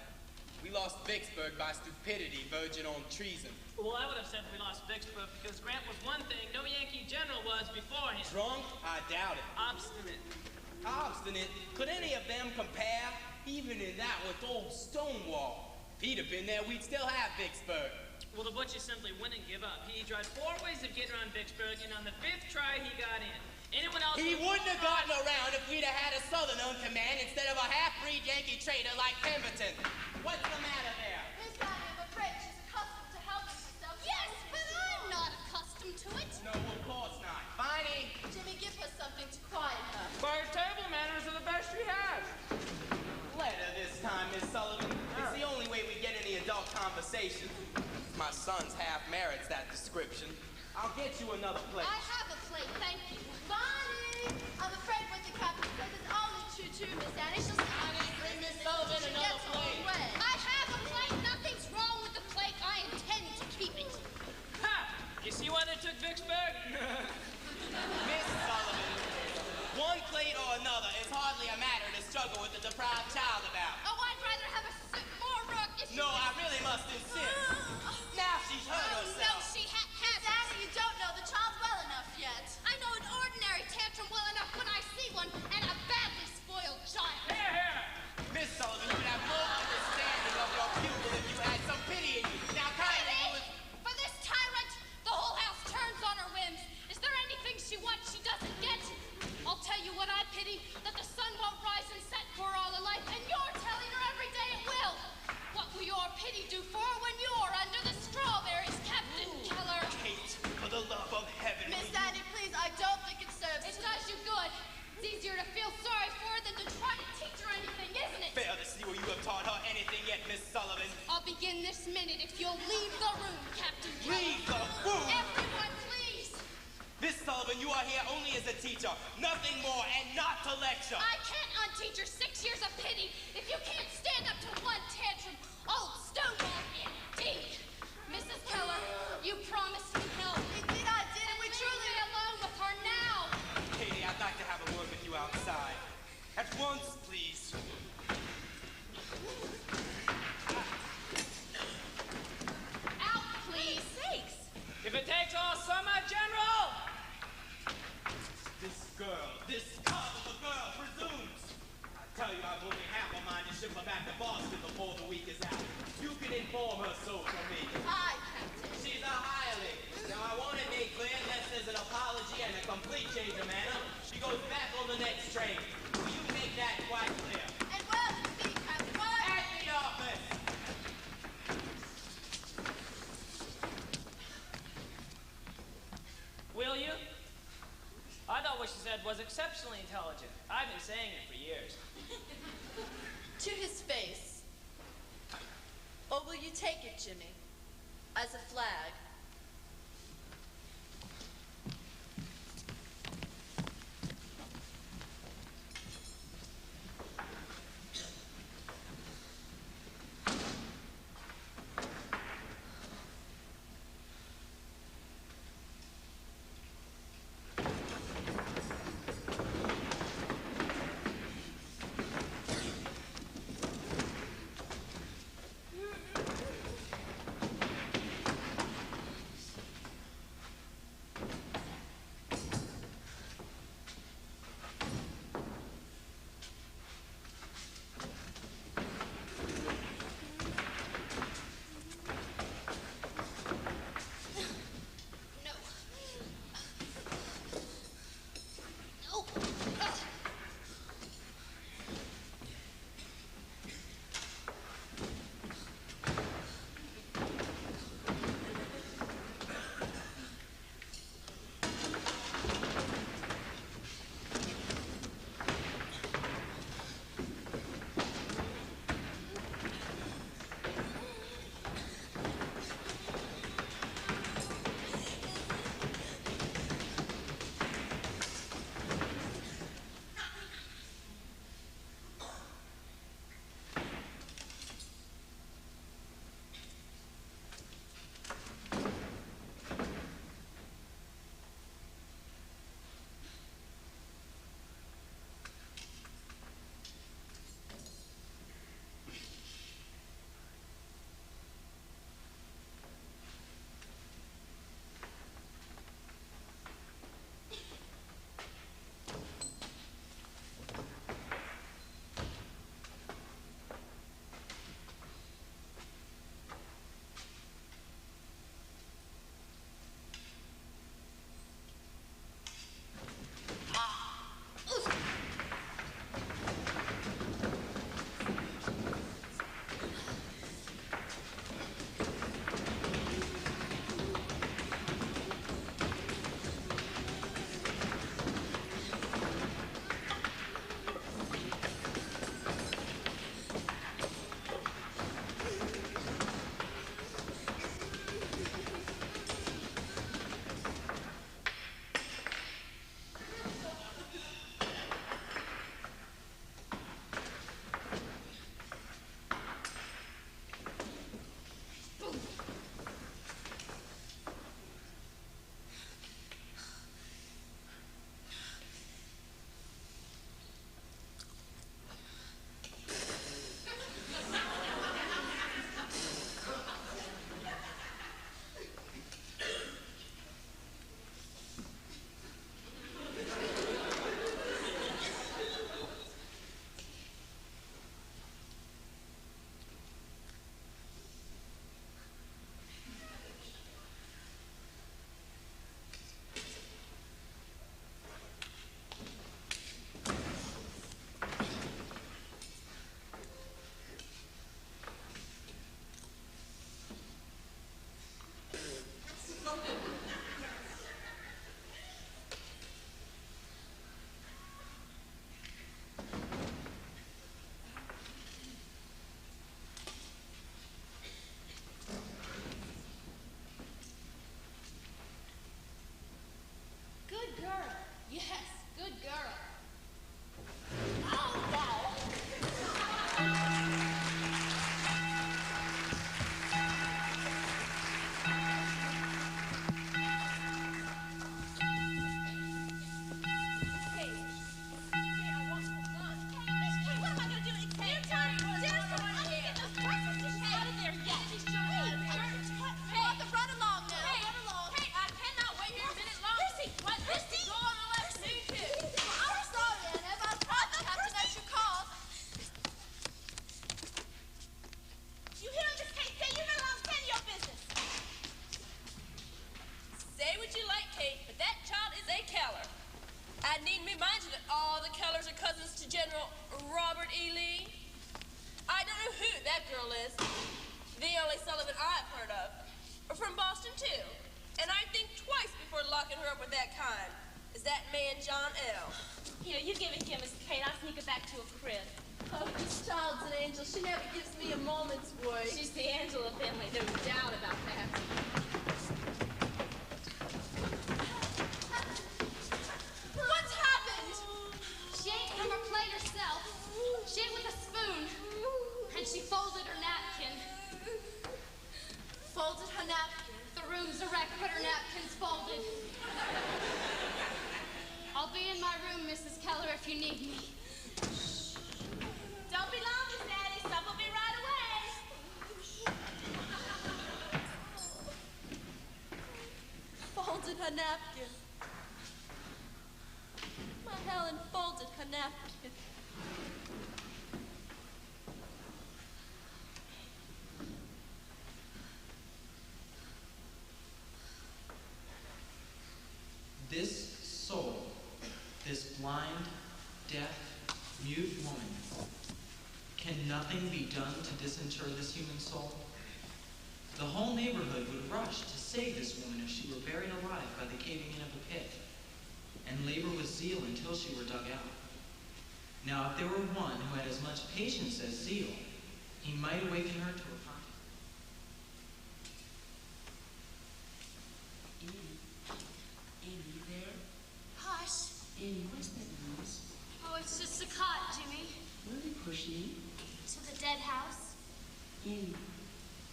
We lost Vicksburg by stupidity, verging on treason. Well, I would have said we lost Vicksburg because Grant was one thing no Yankee general was before him. Drunk? I doubt it. Obstinate. Obstinate? Could any of them compare? Even in that with old Stonewall. If he'd have been there, we'd still have Vicksburg. Well, the butcher simply wouldn't give up. He tried 4 ways of getting around Vicksburg, and on the 5th try, he got in. Anyone else? He wouldn't have gotten around if we'd have had a Southern on command instead of a half-breed Yankee trader like Pemberton. What's the matter there? Miss Annie, I'm afraid she's accustomed to helping herself. Yes, but I'm not accustomed to it. No, of course not. Finey! Jimmy, give her something to quiet her. Bar table manners are the best she has. Let her this time, Miss Sullivan. It's the only way we get any adult conversation. My son's half merits that description. I'll get you another plate. I have a plate, thank you. Bonnie! I'm afraid what the captain says is only choo-choo, Miss Annie. She'll Bring Miss Sullivan she another gets her plate. own way. I have a plate. Nothing's wrong with the plate. I intend to keep it. Ha! You see why they took Vicksburg? Miss Sullivan, one plate or another is hardly a matter to struggle with a deprived child about. Oh, I'd rather have a sip more rook if No, I really must insist. Now she's hurt No, herself. she Miss hasn't. Annie, you don't know the child well enough yet. I know an ordinary tantrum well enough when I see one, and a badly spoiled child. Here, here! Miss Sullivan, you'd have no understanding of your pupil if you had some pity in you. Now, kindly, For this tyrant, the whole house turns on her whims. Is there anything she wants she doesn't get? I'll tell you what I pity, that the sun won't rise and set for her all her life, and you're telling her every day it will. What will your pity do for her when you're under the strawberries, Captain Keller? Kate, for the love of heaven. Miss Annie, please, I don't think it serves It does you good. It's easier to feel sorry for her than to try to teach her anything, isn't it? Fail to see where you have taught her anything yet, Miss Sullivan. I'll begin this minute if you'll leave the room, Captain Keller. Leave the room! Everyone, please. Miss Sullivan, you are here only as a teacher, nothing more, and not to lecture. I can't unteach her 6 years of pity if you can't stand up to one tantrum. Old Stonewall, indeed. Mrs. Keller, you promised me help. Indeed I did, and we Leave truly... me alone with her now. Katie, I'd like to have a word with you outside. At once, please. Out, please. Sakes! If it takes all summer, General! This girl, this cub of a girl, presumes. I tell you, I've only half a mind to ship her back to Boston before the week is out. You can inform her so for me. Hi, Captain. She's a hireling. Now, I want it made clear, unless there's an apology and a complete change of manner, she goes back on the next train. Will you make that quite clear? And where will it be, Captain? Where? At the office! Will you? I thought what she said was exceptionally intelligent. I've been saying it for years. To his face. Or will you take it, Jimmy, as a flag? Remind you that all the Kellers are cousins to General Robert E. Lee. I don't know who that girl is. The only Sullivan I've heard of. From Boston, too. And I think twice before locking her up with that kind. Is that man John L. Here, you give it here, Mrs. Kate. I'll sneak it back to her crib. Oh, this child's an angel. She never gives me a moment's wait. She's the Angela family, no doubt about that. What's happened? She ate from her plate herself. She ate with a spoon. And she folded her napkin. Folded her napkin. The room's a wreck, but her napkin's folded. I'll be in my room, Mrs. Keller, if you need me. Don't be long, Miss Addie. Supper will be right away. Folded her napkin. My Helen folded her napkin. This soul, this blind, deaf, mute woman, can nothing be done to disinter this human soul? The whole neighborhood would rush to save this woman if she were buried alive by the caving in of a pit, and labor with zeal until she were dug out. Now, if there were one who had as much patience as zeal, he might awaken her to a conscience. Annie, you there? Hush. Annie, what's that noise? Oh, it's just a cot, Jimmy. Where are they pushing you? To the dead house. Annie,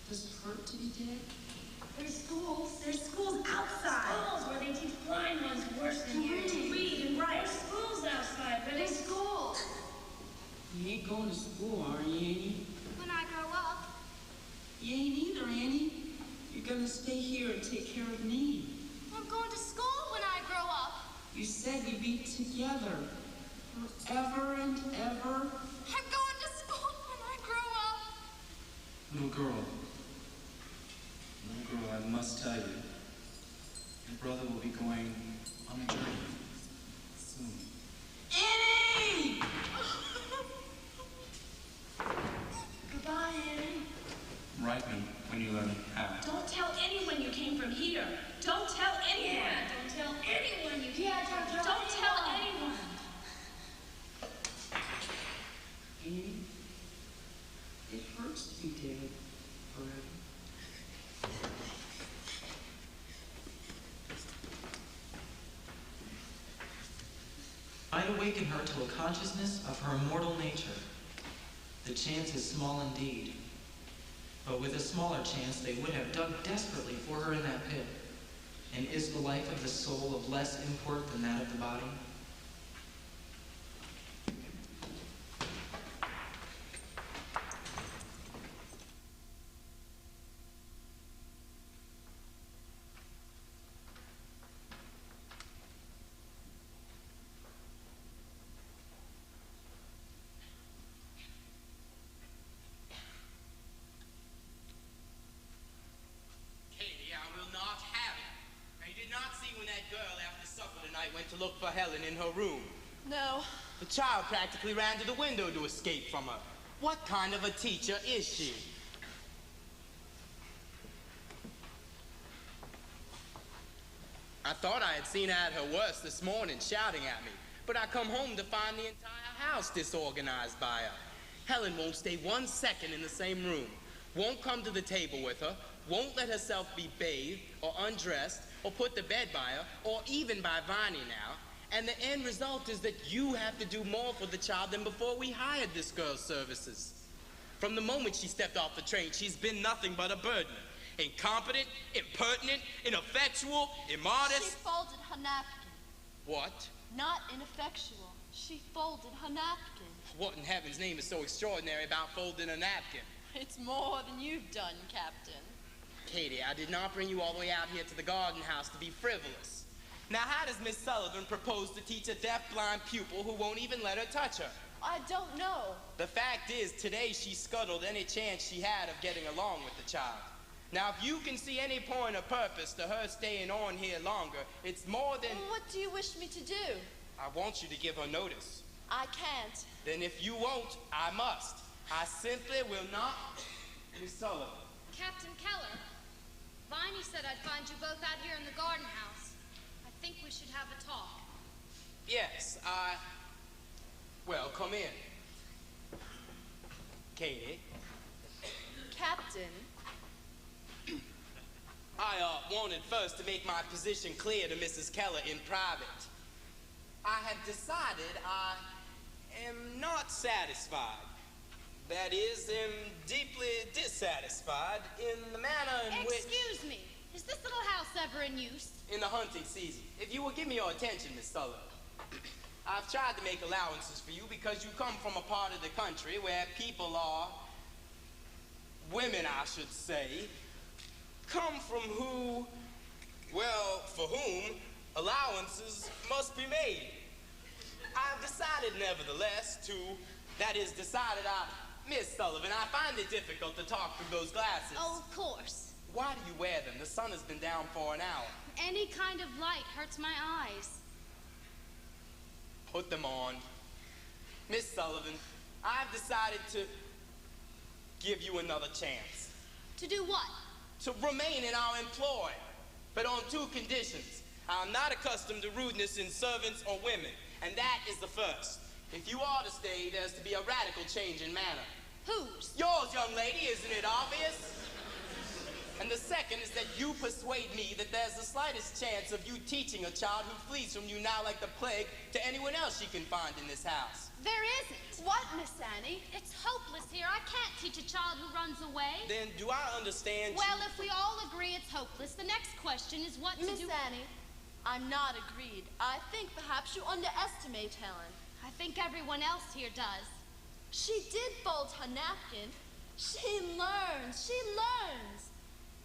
does it hurt to be dead? There's schools outside. Schools where they teach blind ones worse than you to read and write. There's schools outside, but There's schools. You ain't going to school, are you, Annie? When I grow up. You ain't either, Annie. You're gonna stay here and take care of me. I'm going to school when I grow up. You said we'd be together forever and ever. I'm going to school when I grow up. Little girl, I must tell you, your brother will be going on a journey soon. Annie! goodbye, Annie. Write me when you learn how. Don't tell anyone you came from here. Don't tell anyone. Yeah, don't tell anyone you came from here. Don't tell anyone. Annie, it hurts to be dead forever. I'd awaken her to a consciousness of her immortal nature. The chance is small indeed, but with a smaller chance they would have dug desperately for her in that pit. And is the life of the soul of less import than that of the body? Went to look for Helen in her room. No. The child practically ran to the window to escape from her. What kind of a teacher is she? I thought I had seen her at her worst this morning, shouting at me. But I come home to find the entire house disorganized by her. Helen won't stay 1 second in the same room. Won't come to the table with her. Won't let herself be bathed or undressed or put to bed by her, or even by Vonnie now. And the end result is that you have to do more for the child than before we hired this girl's services. From the moment she stepped off the train, she's been nothing but a burden. Incompetent, impertinent, ineffectual, immodest. She folded her napkin. What? Not ineffectual. She folded her napkin. What in heaven's name is so extraordinary about folding a napkin? It's more than you've done, Captain. Katie, I did not bring you all the way out here to the garden house to be frivolous. Now, how does Miss Sullivan propose to teach a deaf-blind pupil who won't even let her touch her? I don't know. The fact is, today she scuttled any chance she had of getting along with the child. Now, if you can see any point or purpose to her staying on here longer, it's more than... What do you wish me to do? I want you to give her notice. I can't. Then if you won't, I must. I simply will not. Miss Sullivan. Captain Keller, Viney said I'd find you both out here in the garden house. I think we should have a talk. Yes, well, come in. Katie. Captain. I wanted first to make my position clear to Mrs. Keller in private. I have decided I am not satisfied. That is, am deeply dissatisfied in the manner in which... Excuse me, is this little house ever in use? In the hunting season. If you will give me your attention, Miss Sullivan. I've tried to make allowances for you because you come from a part of the country where people are... women, I should say, come from who... well, for whom allowances must be made. I've decided, nevertheless, Miss Sullivan, I find it difficult to talk through those glasses. Oh, of course. Why do you wear them? The sun has been down for an hour. Any kind of light hurts my eyes. Put them on. Miss Sullivan, I've decided to give you another chance. To do what? To remain in our employ, but on two conditions. I'm not accustomed to rudeness in servants or women, and that is the first. If you are to stay, there's to be a radical change in manner. Whose? Yours, young lady, isn't it obvious? And the second is that you persuade me that there's the slightest chance of you teaching a child who flees from you now like the plague to anyone else she can find in this house. There isn't. What, Miss Annie? It's hopeless here. I can't teach a child who runs away. Then do I understand Well, if we all agree it's hopeless, the next question is what to do... Miss Annie, I'm not agreed. I think perhaps you underestimate Helen. I think everyone else here does. She did fold her napkin. She learns. She learns.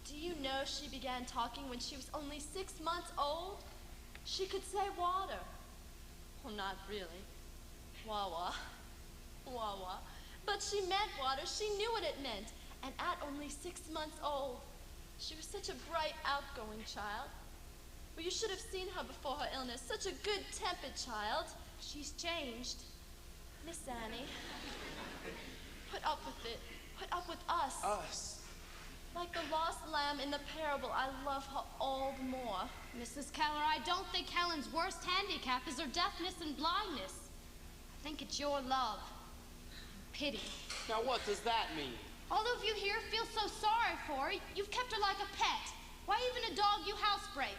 Do you know she began talking when she was only 6 months old? She could say water. Well, not really. Wawa. Wawa. But she meant water. She knew what it meant. And at only 6 months old, she was such a bright, outgoing child. Well, you should have seen her before her illness. Such a good-tempered child. She's changed. Miss Annie, put up with it. Put up with us. Us? Like the lost lamb in the parable, I love her all the more. Mrs. Keller, I don't think Helen's worst handicap is her deafness and blindness. I think it's your love. Pity. Now what does that mean? All of you here feel so sorry for her. You've kept her like a pet. Why even a dog you housebreak?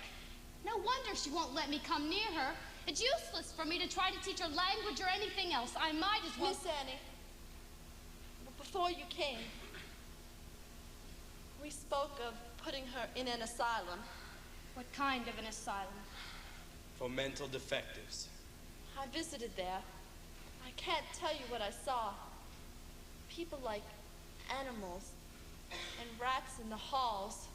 No wonder she won't let me come near her. It's useless for me to try to teach her language or anything else. I might as well... Miss Annie, before you came, we spoke of putting her in an asylum. What kind of an asylum? For mental defectives. I visited there. I can't tell you what I saw. People like animals and rats in the halls.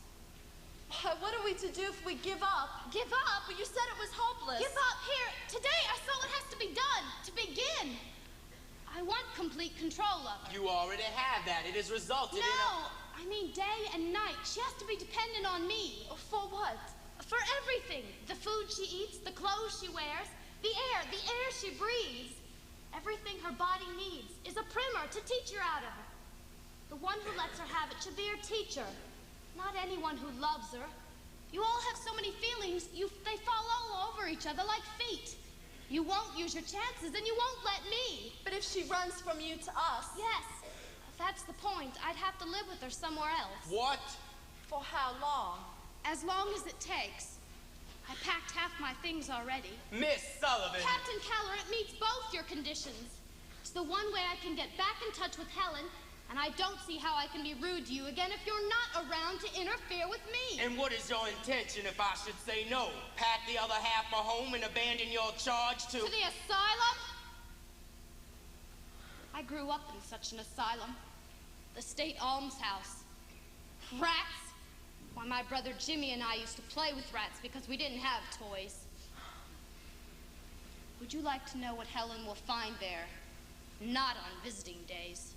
Why, what are we to do if we give up? Give up? But you said it was hopeless. Give up? Here, today I saw what has to be done to begin. I want complete control of her. You already have that. It has resulted in No, I mean day and night. She has to be dependent on me. For what? For everything. The food she eats, the clothes she wears, the air she breathes. Everything her body needs is a primer to teach her out of her. The one who lets her have it should be her teacher, not anyone who loves her. You all have so many feelings, they fall all over each other like feet. You won't use your chances, and you won't let me. But if she runs from you to us... Yes, that's the point. I'd have to live with her somewhere else. What? For how long? As long as it takes. I packed half my things already. Miss Sullivan! Captain Keller, it meets both your conditions. It's the one way I can get back in touch with Helen, and I don't see how I can be rude to you again if you're not around to interfere with me. And what is your intention if I should say no? Pack the other half for home and abandon your charge to... To the asylum? I grew up in such an asylum. The state almshouse. Rats? Why, my brother Jimmy and I used to play with rats because we didn't have toys. Would you like to know what Helen will find there? Not on visiting days.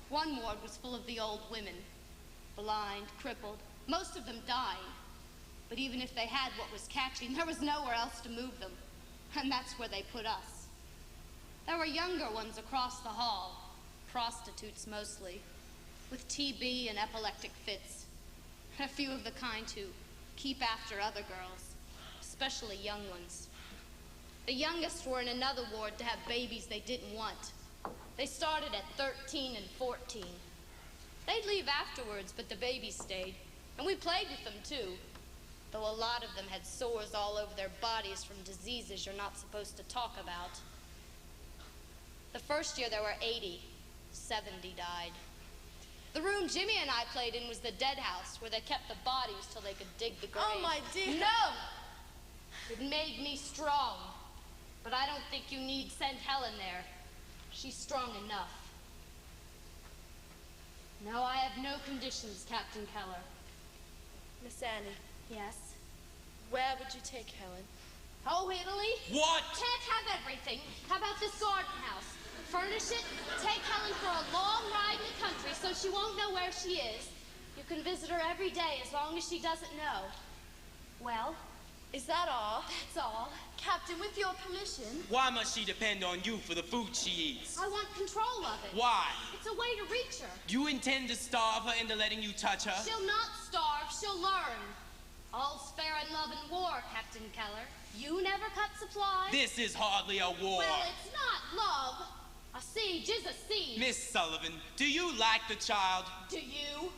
One ward was full of the old women. Blind, crippled, most of them dying. But even if they had what was catching, there was nowhere else to move them. And that's where they put us. There were younger ones across the hall, prostitutes mostly, with TB and epileptic fits. A few of the kind who keep after other girls, especially young ones. The youngest were in another ward to have babies they didn't want. They started at 13 and 14. They'd leave afterwards, but the babies stayed. And we played with them, too. Though a lot of them had sores all over their bodies from diseases you're not supposed to talk about. The first year there were 80. 70 died. The room Jimmy and I played in was the dead house, where they kept the bodies till they could dig the grave. Oh, my dear. No! It made me strong. But I don't think you need send Helen there. She's strong enough. No, I have no conditions, Captain Keller. Miss Annie, Yes? where would you take Helen? Oh, Italy? What? Can't have everything. How about this garden house? Furnish it, take Helen for a long ride in the country so she won't know where she is. You can visit her every day as long as she doesn't know. Well, Is that all? that's all. Captain, with your permission. Why must she depend on you for the food she eats? I want control of it. Why? It's a way to reach her. You intend to starve her into letting you touch her? She'll not starve, she'll learn. All's fair in love and war, Captain Keller. You never cut supplies. This is hardly a war. Well, it's not love. A siege is a siege. Miss Sullivan, do you like the child? Do you?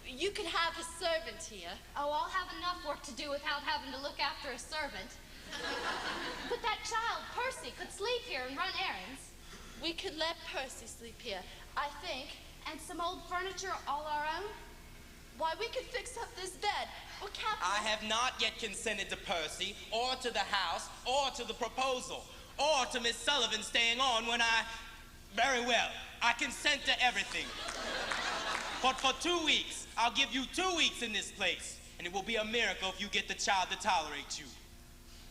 You could have a servant here. Oh, I'll have enough work to do without having to look after a servant. But that child, Percy, could sleep here and run errands. We could let Percy sleep here, I think. And some old furniture all our own. Why, we could fix up this bed. Or Captain. I have not yet consented to Percy, or to the house, or to the proposal, or to Miss Sullivan staying on when I... Very well, I consent to everything. But for 2 weeks, I'll give you 2 weeks in this place, and it will be a miracle if you get the child to tolerate you.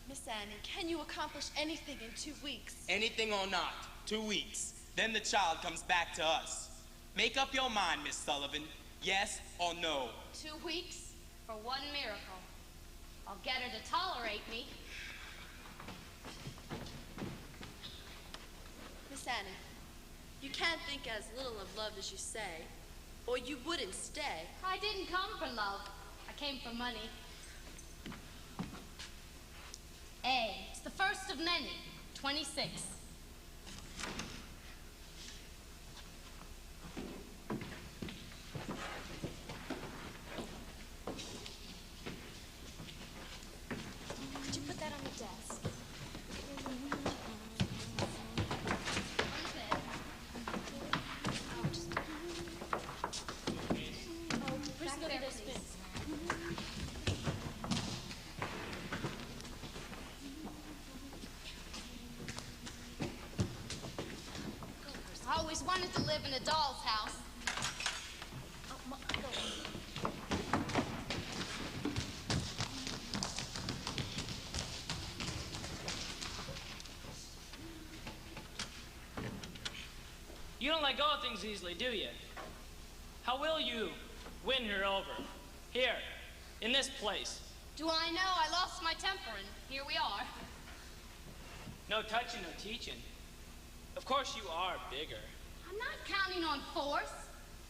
Miss Annie, can you accomplish anything in 2 weeks? Anything or not, 2 weeks. Then the child comes back to us. Make up your mind, Miss Sullivan. Yes or no? 2 weeks for one miracle. I'll get her to tolerate me. Miss Annie, you can't think as little of love as you say, or you wouldn't stay. I didn't come for love. I came for money. A. It's the first of many. 26. Could you put that on the desk? Back there, please. I always wanted to live in a doll's house. You don't let go of things easily, do you? How will you win her over? Here, in this place. Do I know I lost my temper and here we are? No touching, no teaching. Of course you are bigger. I'm not counting on force.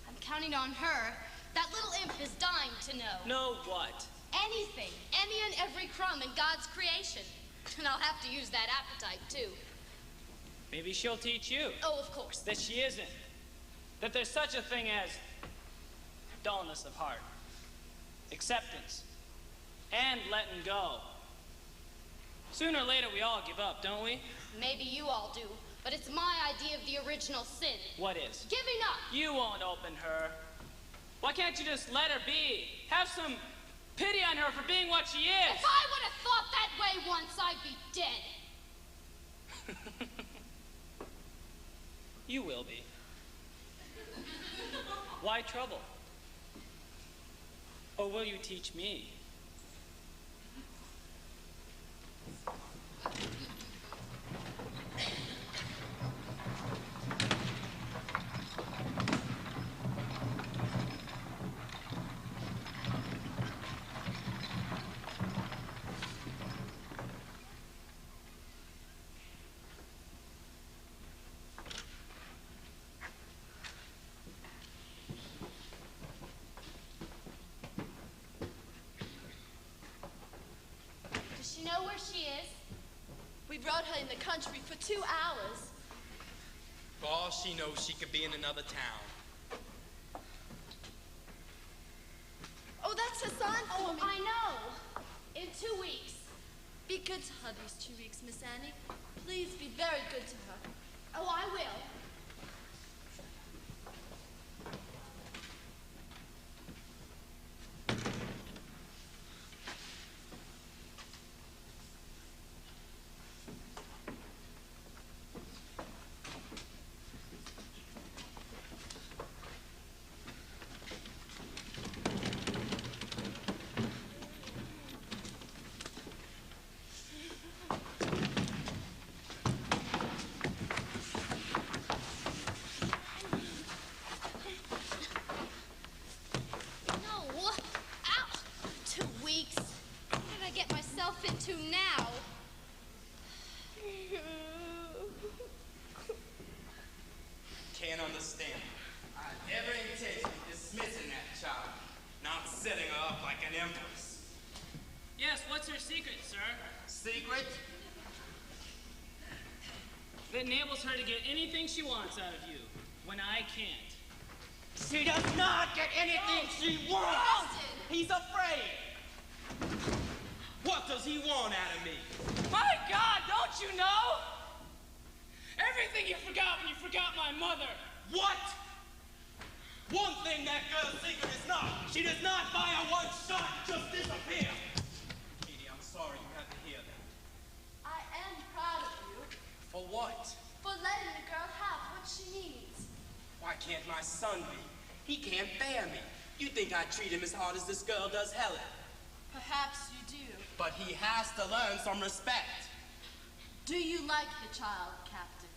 I'm counting on her. That little imp is dying to know. Know what? Anything. Any and every crumb in God's creation. And I'll have to use that appetite, too. Maybe she'll teach you. Oh, of course. That she isn't. That there's such a thing as dullness of heart, acceptance, and letting go. Sooner or later we all give up, don't we? Maybe you all do, but it's my idea of the original sin. What is? Giving up. You won't open her. Why can't you just let her be? Have some pity on her for being what she is. If I would have thought that way once, I'd be dead. You will be. Why trouble? Or will you teach me? rode her in the country for 2 hours. For all she knows, she could be in another town. Oh, that's her son for me. I know. In 2 weeks. Be good to her these 2 weeks, Miss Annie. Please be very good to her. Oh, I will. To now. Can't understand. I had every intention of dismissing that child, not setting her up like an empress. Yes, what's her secret, sir? Secret? That enables her to get anything she wants out of you, when I can't. She does not get anything she wants! He's afraid! What does he want out of me? My God, don't you know? Everything you forgot when you forgot my mother. What? One thing that girl's secret is not. She does not buy a one shot and just disappear. Katie, I'm sorry you had to hear that. I am proud of you. For what? For letting the girl have what she needs. Why can't my son be? He can't bear me. You think I treat him as hard as this girl does Helen? Perhaps you do. But he has to learn some respect. Do you like the child, Captain?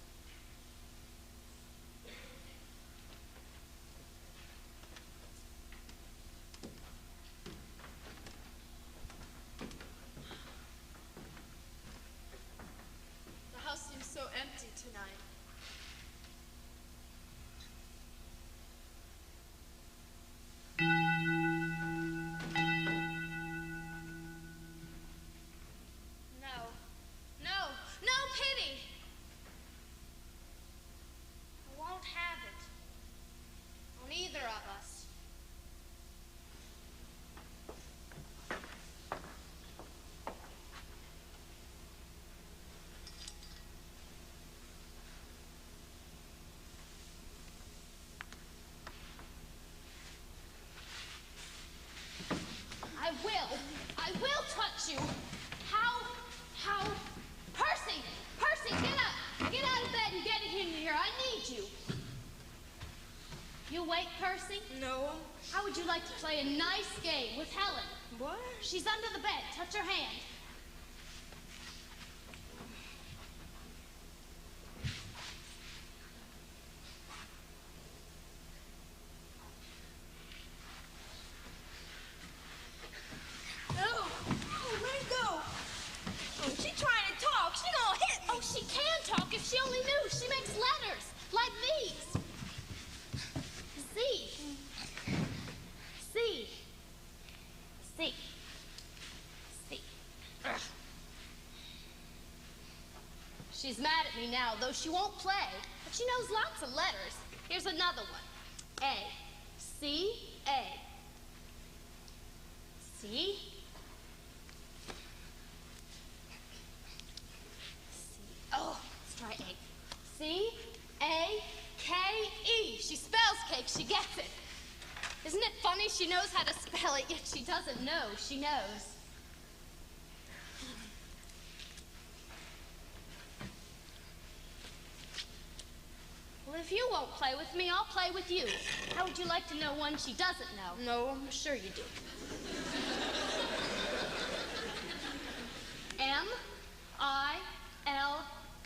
The house seems so empty tonight. I will touch you. How? Percy, get up. Get out of bed and get in here. I need you. You awake, Percy? No. How would you like to play a nice game with Helen? What? She's under the bed. Touch her hand. She can talk if she only knew. She makes letters like these. C. C. C. C. Ugh. She's mad at me now, though she won't play. But she knows lots of letters. Here's another one. A. C. A. C. Oh, let's try A. C-A-K-E. She spells cake. She gets it. Isn't it funny? She knows how to spell it, yet she doesn't know. She knows. Well, if you won't play with me, I'll play with you. How would you like to know one she doesn't know? No, I'm sure you do. M-I-L-K.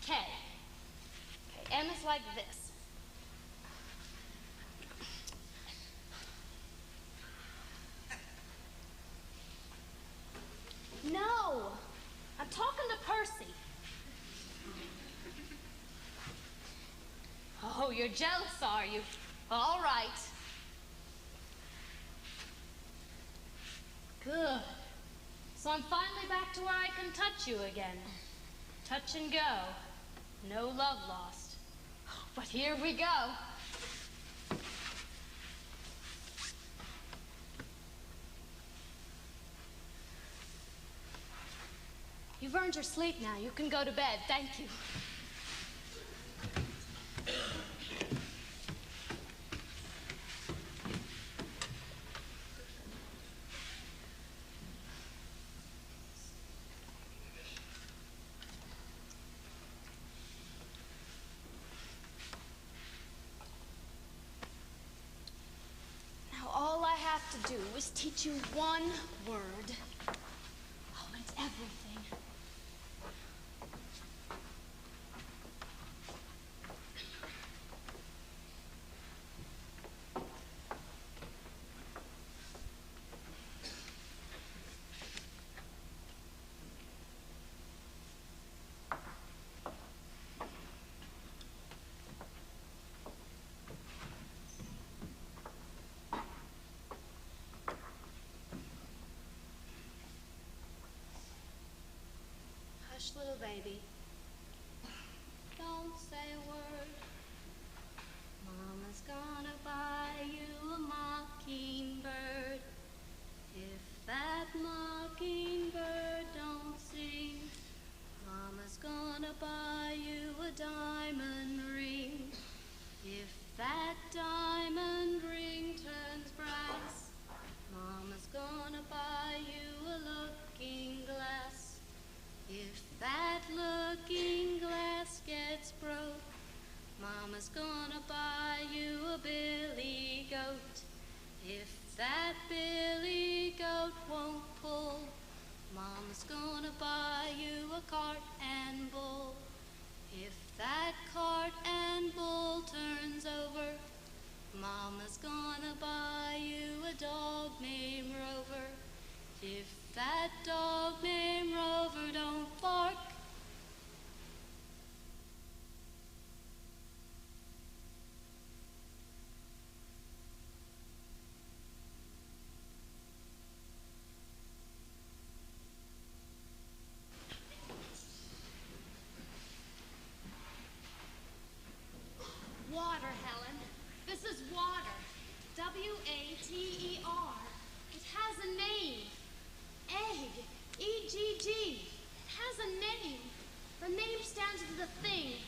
Okay, M is like this. No, I'm talking to Percy. Oh, you're jealous, are you? All right. Good. So I'm finally back to where I can touch you again. Touch and go. No love lost. But here we go. You've earned your sleep now. You can go to bed. Thank you. Now all I have to do is teach you one word. Oh, it's everything. Hush, little baby. Don't say a word. Mama's gonna buy you a mockingbird. If that mockingbird don't sing, Mama's gonna buy you a diamond ring. If that diamond ring turns brass, Mama's gonna buy you a looking glass. If that looking glass gets broke, Mama's gonna buy you a billy goat. If that billy goat won't pull, Mama's gonna buy you a cart and bull. If that cart and bull turns over, Mama's gonna buy you a dog named Rover. If that dog named Rover don't bark, water, Helen. This is water. W-A-T-E-R. It has a name. Egg. E-G-G. It has a name. The name stands for the thing.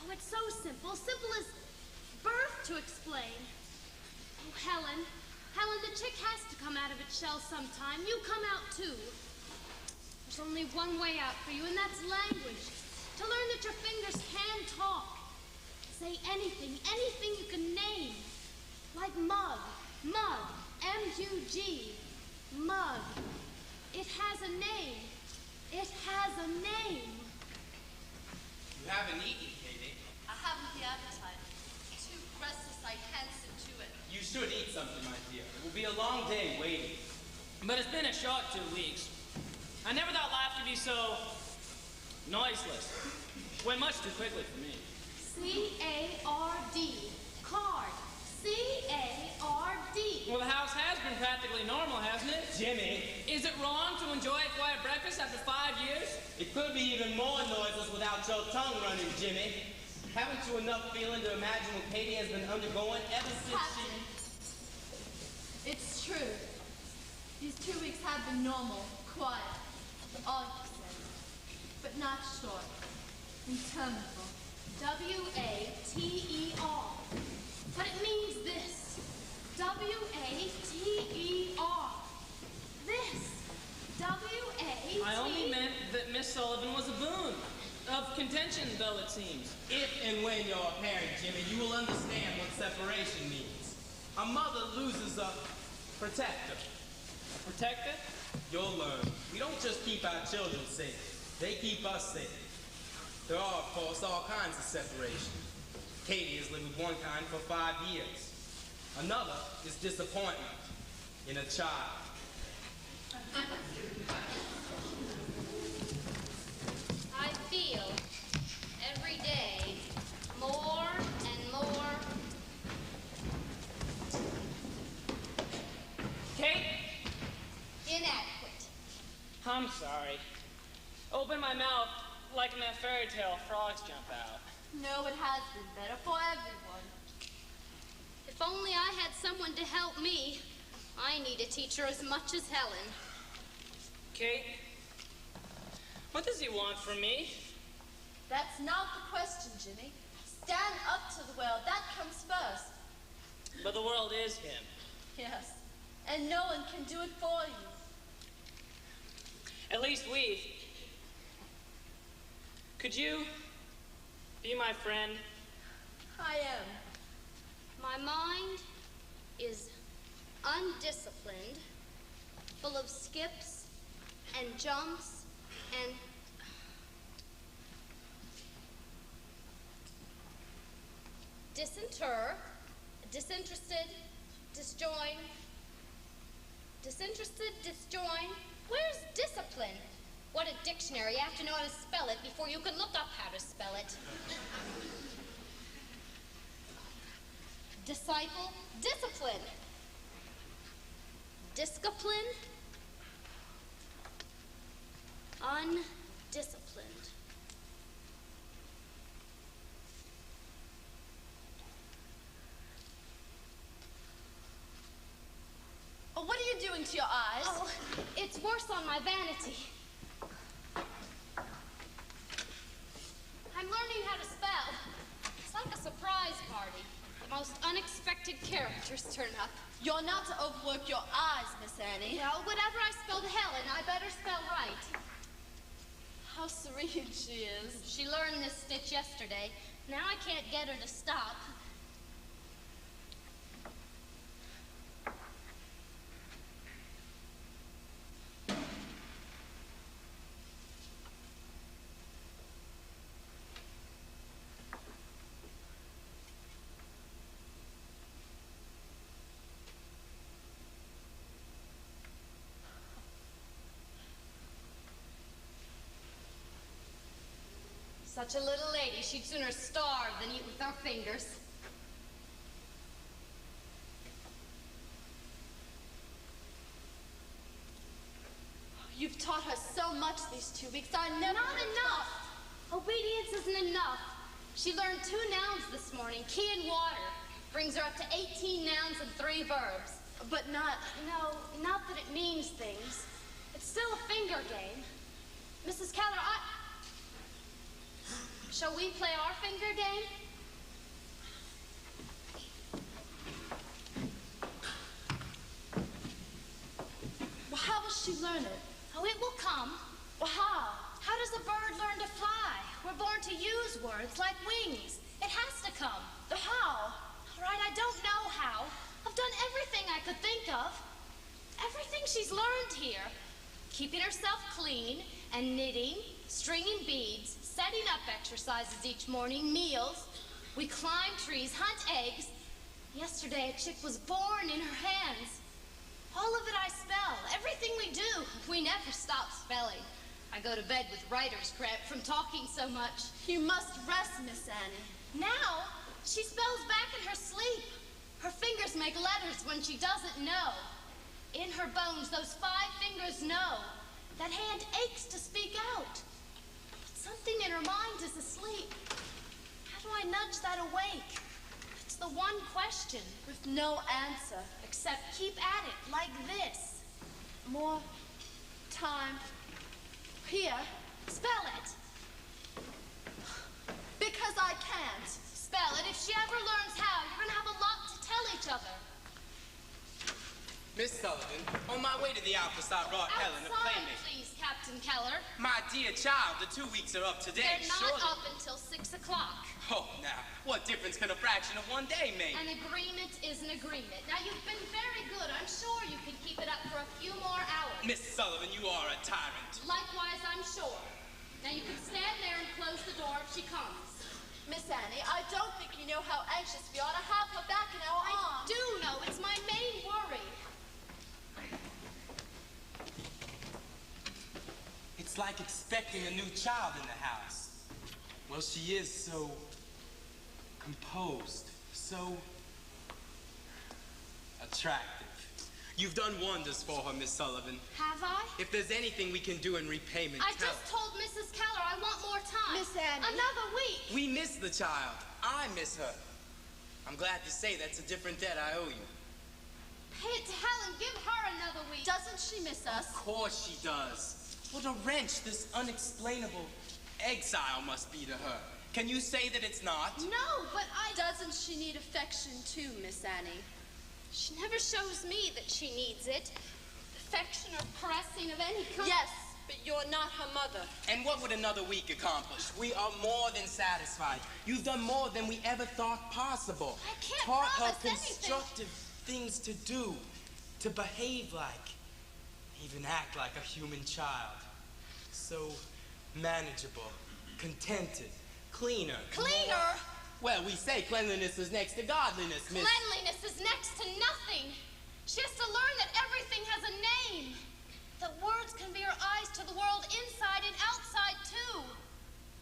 Oh, it's so simple. Simple as birth to explain. Oh, Helen. Helen, the chick has to come out of its shell sometime. You come out too. There's only one way out for you, and that's language. To learn that your fingers can talk. Say anything, anything you can name. Like mug, mug, M-U-G, mug. It has a name. It has a name. You haven't eaten, Katie. I haven't the appetite. Too restless, I can't sit to it. You should eat something, my dear. It will be a long day waiting. But it's been a short 2 weeks. I never thought life could be so noiseless. Went much too quickly for me. C-A-R-D. Card. C-A-R-D. Well, the house has been practically normal, hasn't it? Jimmy, Is it wrong to enjoy a quiet breakfast after 5 years? it could be even more noiseless without your tongue running, Jimmy. Haven't you enough feeling to imagine what Katie has been undergoing ever since Captain, it's true. These 2 weeks have been normal, quiet, all you said, but not short, interminable. W-A-T-E-R. But it means this. W-A-T-E-R. This. W-A-T-E-R. I only meant that Miss Sullivan was a boon. Of contention, though, it seems. If and when you're a parent, Jimmy, you will understand what separation means. A mother loses a protector. A protector? You'll learn. We don't just keep our children safe. They keep us safe. There are, of course, all kinds of separation. Katie has lived with one kind for 5 years. Another is disappointment in a child. I feel every day more and more. Kate? Inadequate. I'm sorry. Open my mouth like in that fairy tale, frogs jump out. No, it has been better for everyone. If only I had someone to help me. I need a teacher as much as Helen. Kate, what does he want from me? That's not the question, Jimmy. Stand up to the world. That comes first. But the world is him. Yes. And no one can do it for you. At least we. Could you be my friend? I am. My mind is undisciplined, full of skips and jumps and disinter, disinterested, disjoin, disinterested, disjoin. Where's discipline? What a dictionary. You have to know how to spell it before you can look up how to spell it. Disciple, discipline. Discipline, undisciplined. Oh, what are you doing to your eyes? Oh, it's worse on my vanity. I'm learning how to spell. It's like a surprise party. The most unexpected characters turn up. You're not to overwork your eyes, Miss Annie. Well, whatever I spelled Helen, I better spell right. How serene she is. She learned this stitch yesterday. Now I can't get her to stop. Such a little lady, she'd sooner starve than eat with her fingers. You've taught her so much these 2 weeks. I never... Not enough. Obedience isn't enough. She learned 2 nouns this morning, key and water. Brings her up to 18 nouns and 3 verbs. But not... No, not that it means things. It's still a finger game. Mrs. Keller, shall we play our finger game? Well, how will she learn it? Oh, it will come. Well, how? How does a bird learn to fly? We're born to use words like wings. It has to come. How? All right, I don't know how. I've done everything I could think of. Everything she's learned here. Keeping herself clean and knitting, stringing beads, setting up exercises each morning, meals. We climb trees, hunt eggs. Yesterday, a chick was born in her hands. All of it I spell. Everything we do, we never stop spelling. I go to bed with writer's cramp from talking so much. You must rest, Miss Annie. Now, she spells back in her sleep. Her fingers make letters when she doesn't know. In her bones, those 5 fingers know. That hand aches to speak out. But something in her mind is asleep. How do I nudge that awake? It's the one question. With no answer. Except keep at it, like this. More time. Here. Spell it. Because I can't. Spell it. If she ever learns how, you're gonna have a lot to tell each other. Miss Sullivan, on my way to the office, I brought Helen a Outside, playmate. please, Captain Keller. My dear child, the 2 weeks are up today. They're not surely. up until 6 o'clock. Oh, now, what difference can a fraction of 1 day make? An agreement is an agreement. Now, you've been very good. I'm sure you can keep it up for a few more hours. Miss Sullivan, you are a tyrant. Likewise, I'm sure. Now, you can stand there and close the door if she comes. Miss Annie, I don't think you know how anxious we are to have her back in our arms. I do know. It's my main worry. It's like expecting a new child in the house. Well, she is so composed, so attractive. You've done wonders for her, Miss Sullivan. Have I? If there's anything we can do in repayment, I tell just us. told Mrs. Keller I want more time. Miss Annie. Another week. We miss the child. I miss her. I'm glad to say that's a different debt I owe you. Pay it to Helen. Give her another week. Doesn't she miss us? Of course she does. What a wrench this unexplainable exile must be to her. Can you say that it's not? No, but Doesn't she need affection too, Miss Annie? She never shows me that she needs it. Affection or caressing of any kind. Yes, but you're not her mother. And what would another week accomplish? We are more than satisfied. You've done more than we ever thought possible. I can't Taught her promise anything. constructive things to do, to behave like, even act like a human child. So manageable, contented, cleaner. Cleaner? Well, we say cleanliness is next to godliness, Miss. Cleanliness is next to nothing. She has to learn that everything has a name. That words can be her eyes to the world inside and outside, too.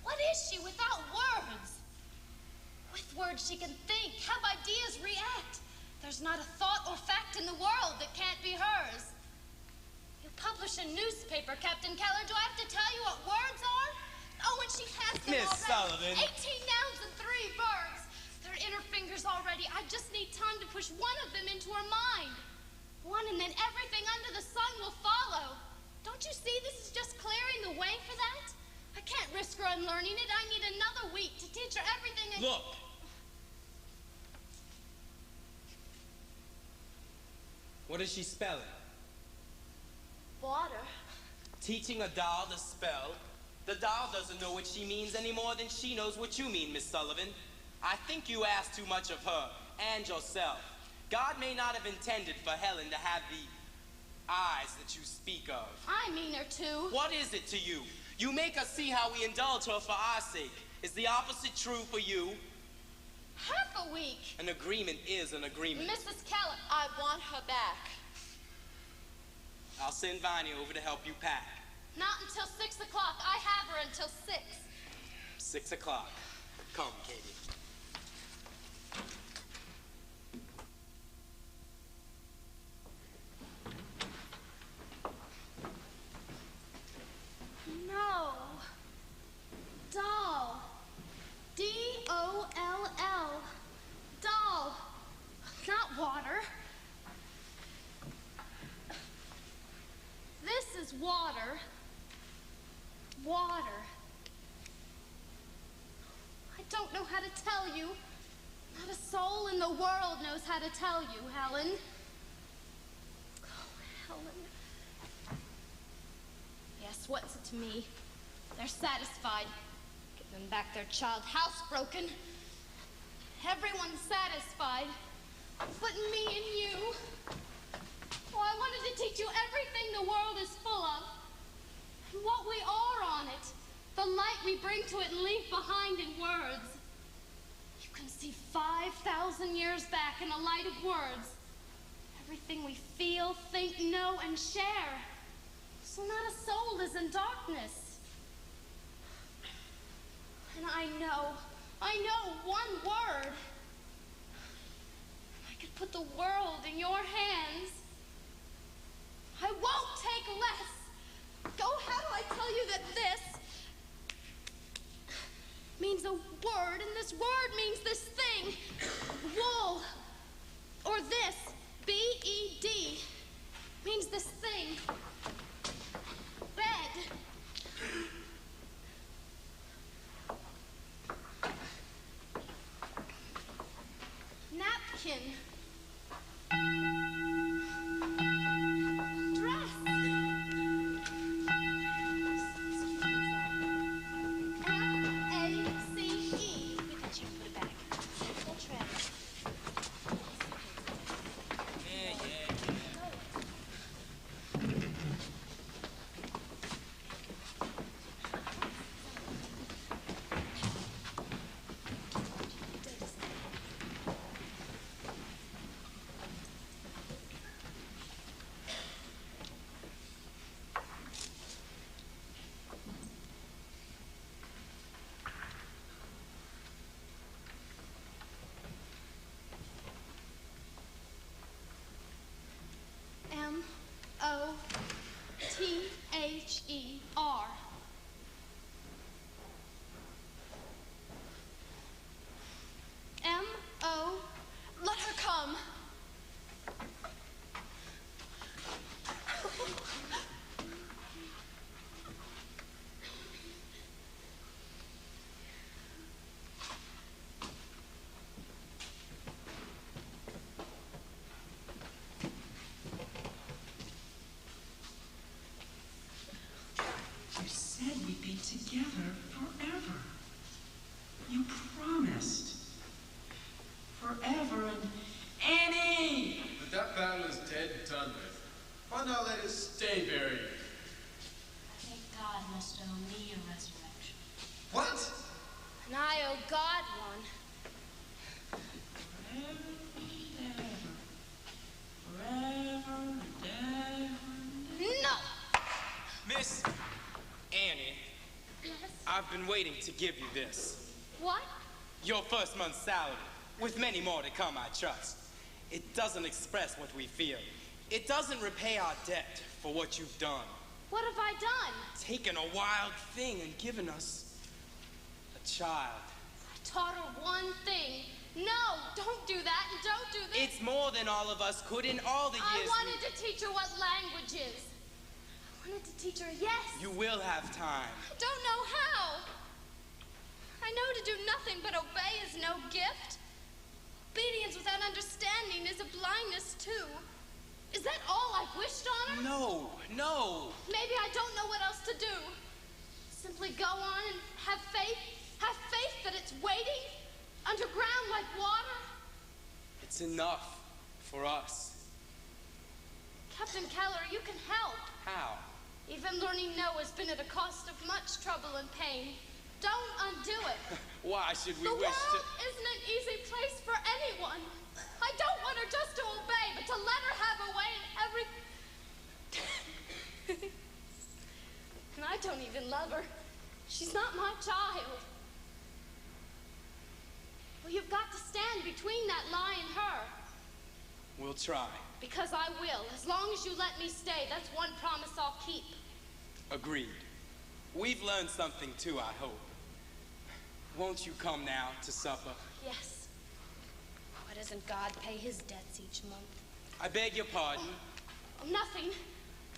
What is she without words? With words she can think, have ideas, react. There's not a thought or fact in the world that can't be hers. You publish a newspaper, Captain Keller. Do I have to tell you what words are? Oh, and she has them Miss already. Sullivan. 18 nouns and 3 verbs. They're in her fingers already. I just need time to push one of them into her mind. One, and then everything under the sun will follow. Don't you see this is just clearing the way for that? I can't risk her unlearning it. I need another week to teach her everything. Look. What is she spelling? Water. Teaching a doll to spell? The doll doesn't know what she means any more than she knows what you mean, Miss Sullivan. I think you ask too much of her and yourself. God may not have intended for Helen to have the eyes that you speak of. I mean her too. What is it to you? You make us see how we indulge her for our sake. Is the opposite true for you? Half a week. An agreement is an agreement. Mrs. Keller. I want her back. I'll send Viney over to help you pack. Not until 6 o'clock. I have her until 6. 6 o'clock. Come, Katie. No. Doll. D-O-L-L. Doll. Not water. This is water. Water. I don't know how to tell you. Not a soul in the world knows how to tell you, Helen. Oh, Helen. Yes, what's it to me? They're satisfied. Give them back their child, housebroken. Everyone's satisfied. But me and you. Oh, I wanted to teach you everything the world is full of. And what we are on it. The light we bring to it and leave behind in words. You can see 5,000 years back in the light of words. Everything we feel, think, know, and share. So not a soul is in darkness. And I know one word. I could put the world in your hands. I won't take less. Go, how do I tell you that this means a word, and this word means this thing, wool, or this, B-E-D, means this thing, bed. Napkin. together forever. You promised. Forever and Annie! But that battle is dead and done with. Why not let it stay buried? I think God must owe me a resurrection. What? And I owe God one. Forever and ever. No! Miss Annie, Yes? I've been waiting to give you this. What? Your first month's salary, with many more to come, I trust. It doesn't express what we feel. It doesn't repay our debt for what you've done. What have I done? Taken a wild thing and given us a child. I taught her one thing. No, don't do that and don't do this. It's more than all of us could in all the I years. wanted to teach her what language is. I wanted to teach her yes. You will have time. I don't know how. I know to do nothing but obey is no gift. Obedience without understanding is a blindness too. Is that all I've wished on her? No, no. Maybe I don't know what else to do. Simply go on and have faith. Have faith that it's waiting underground like water. It's enough for us. Captain Keller, you can help. How? Even learning no has been at a cost of much trouble and pain. Don't undo it. Why should we The wish to... world isn't an easy place for anyone. I don't want her just to obey, but to let her have her way in every... And I don't even love her. She's not my child. Well, you've got to stand between that lie and her. We'll try. Because I will. As long as you let me stay, that's one promise I'll keep. Agreed. We've learned something too, I hope. Won't you come now to supper? Yes. Why doesn't God pay his debts each month? I beg your pardon. Oh, nothing.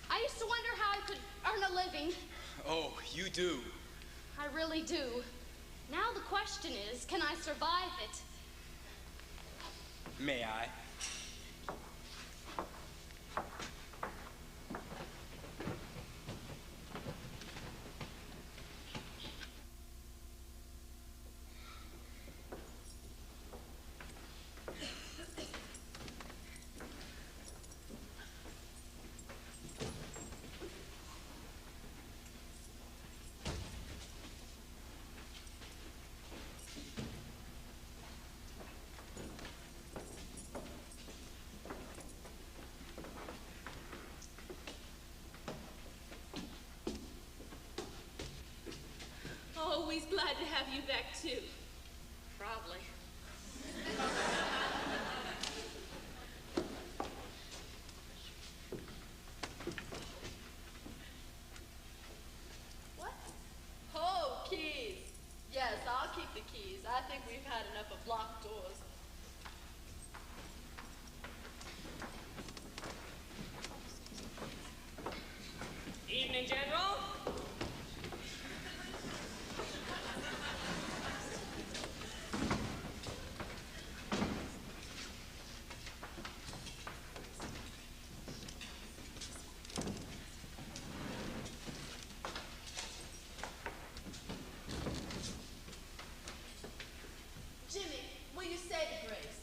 I used to wonder how I could earn a living. Oh, you do. I really do. Now the question is, can I survive it? May I? Always glad to have you back, too. Probably. What? Oh, keys. Yes, I'll keep the keys. I think we've had enough of locked doors. Evening, General. Jimmy, will you say the grace?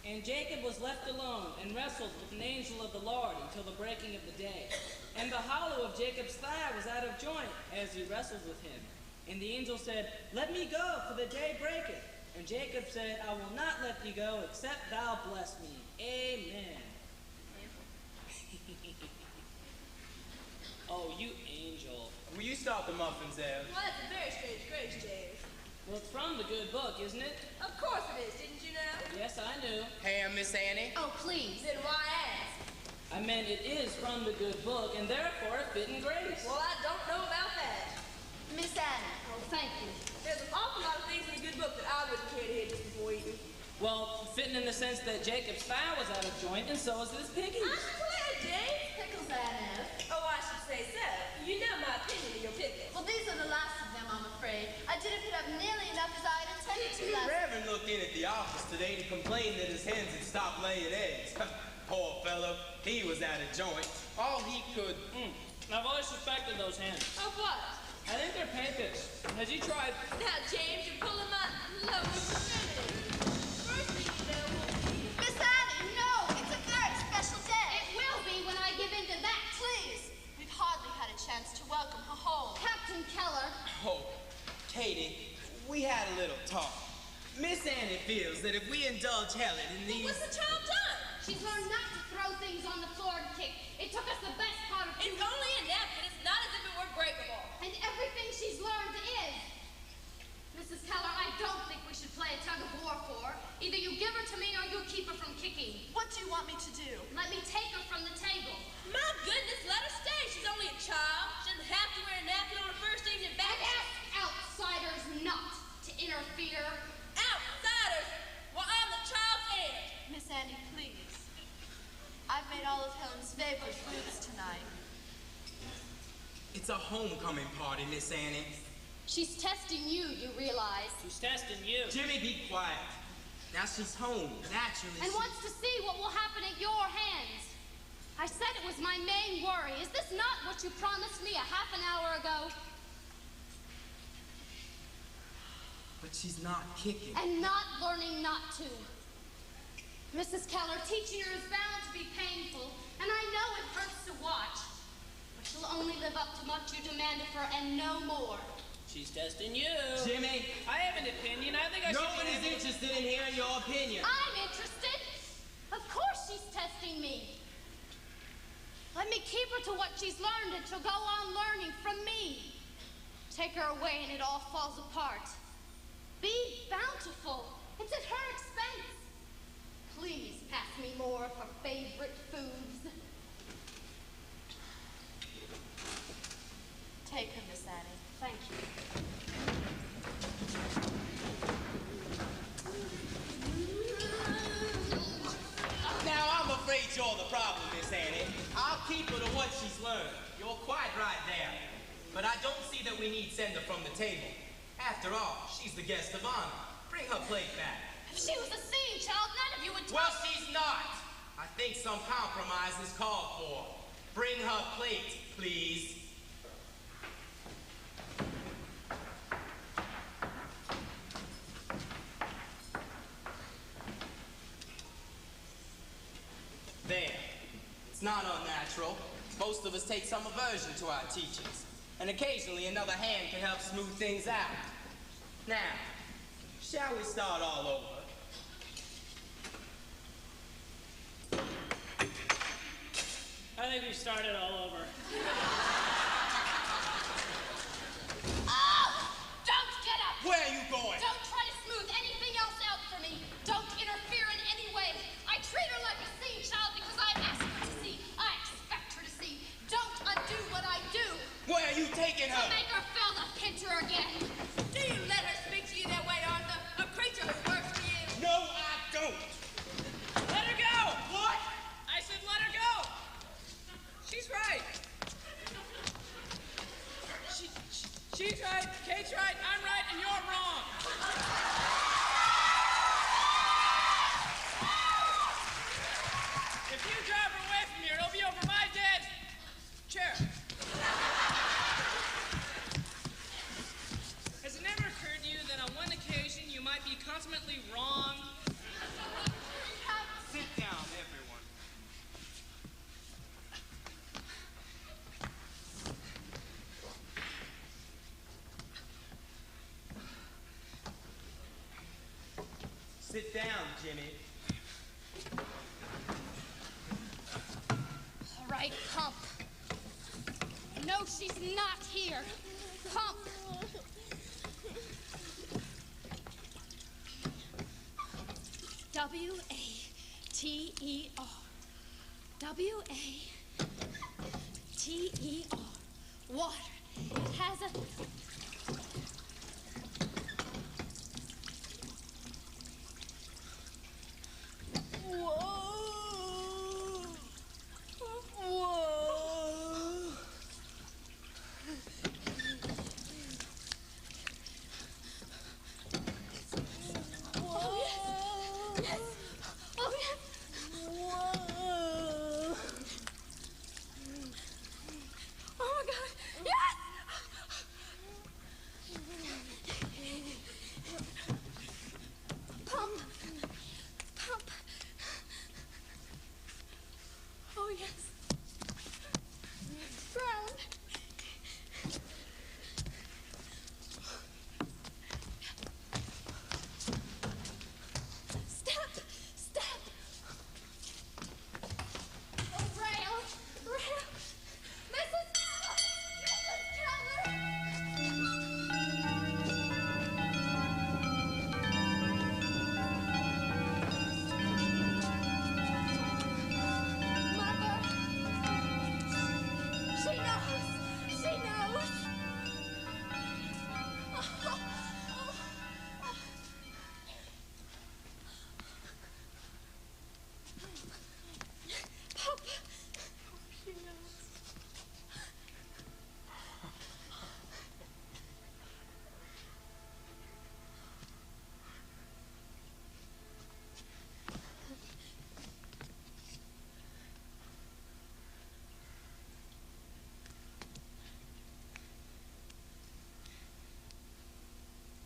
And Jacob was left alone and wrestled with an angel of the Lord until the breaking of the day. And the hollow of Jacob's thigh was out of joint as he wrestled with him. And the angel said, "Let me go, for the day breaketh." And Jacob said, "I will not let thee go, except thou bless me." Amen. Oh, you angel. Will you start the muffins, Ev? Well, that's a very strange grace, James. Well, it's from the good book, isn't it? Of course it is, didn't you know? Yes, I knew. Hey, Miss Annie. Oh, please. Then why ask? I meant it is from the good book, and therefore a fitting grace. Well, I don't know about that. Miss Annie. Oh, thank you. There's an awful lot of things in the good book that I wouldn't care to hear just before eating. Well, fitting in the sense that Jacob's thigh was out of joint, and so is this piggy's. I'm glad, James. Pickles, Annie. Oh, I should say so. You know my opinion of your picnic. Well, these are the last of them, I'm afraid. I didn't put up nearly enough as I had intended to last. Reverend looked in at the office today to complain that his hens had stopped laying eggs. Poor fellow, he was at a joint. All he could... I've always suspected those hens. Of what? I think they're pancakes. Has he tried? Now, James, you're pulling my lower extremity. First thing you know will be... Miss Annie, no! It's a very special day. It will be when I give in to that. Please. We've hardly had a chance to welcome her home. Captain Keller. Oh, Katie, we had a little talk. Miss Annie feels that if we indulge Helen in these... What's the child done? She's learned not to throw things on the floor and kick. It took us the best part of It's only a napkin. It's not as if it were breakable. And everything she's learned is. Mrs. Keller, I don't think we should play a tug of war for her. Either you give her to me or you keep her from kicking. What do you want me to do? Let me take her from the table. My goodness, let her stay. She's only a child. She doesn't have to wear a napkin on her first evening back. And ask outsiders not to interfere. Outsiders? Well, I'm the child's aunt. Miss Annie, please. I've made all of Helen's favorite foods tonight. It's a homecoming party, Miss Annie. She's testing you, you realize. She's testing you. Jimmy, be quiet. Now she's home, naturally. And wants to see what will happen at your hands. I said it was my main worry. Is this not what you promised me a half an hour ago? But she's not kicking. And not learning not to. Mrs. Keller, teaching her is bound to be painful, and I know it hurts to watch. But she'll only live up to what you demand of her and no more. She's testing you. Jimmy. I have an opinion. I think I should... No one is interested in hearing your opinion. I'm interested. Of course she's testing me. Let me keep her to what she's learned and she'll go on learning from me. Take her away and it all falls apart. Be bountiful. It's at her expense. Please pass me more of her favorite foods. Take her, Miss Annie. Thank you. Now, I'm afraid you're the problem, Miss Annie. I'll keep her to what she's learned. You're quite right there. But I don't see that we need send her from the table. After all, she's the guest of honor. Bring her plate back. If she was a seeing child, none of you would Well, she's not. I think some compromise is called for. Bring her plate, please. There. It's not unnatural. Most of us take some aversion to our teachers. And occasionally another hand can help smooth things out. Now, shall we start all over? I think we started all over. Oh! Don't get up! Where are you going? Don't try to smooth anything else out for me. Don't interfere in any way. I treat her like a seeing child because I ask her to see. I expect her to see. Don't undo what I do. Where are you taking her? To make her feel the pincher again. Do you let her speak to you that way, Arthur? A creature who works for you. No, I don't. Let her go! What? I said let her go! She's right. She's right, Kate's right, I'm right, and you're wrong. If you drive her away from here, it'll be over my dead chair. Has it never occurred to you that on one occasion you might be consummately wrong? Sit down, everyone. Sit down, Jimmy. All right, pump. No, she's not here. Pump. W-A-T-E-R. W-A-T-E-R. Water. It has a...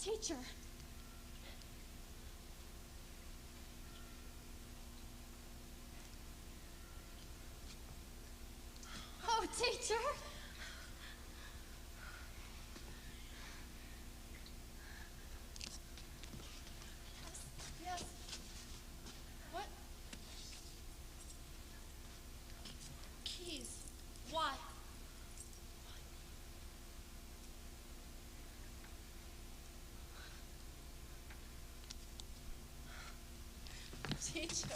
teacher. Oh, teacher. Yes. What? Keys. Why? Teacher.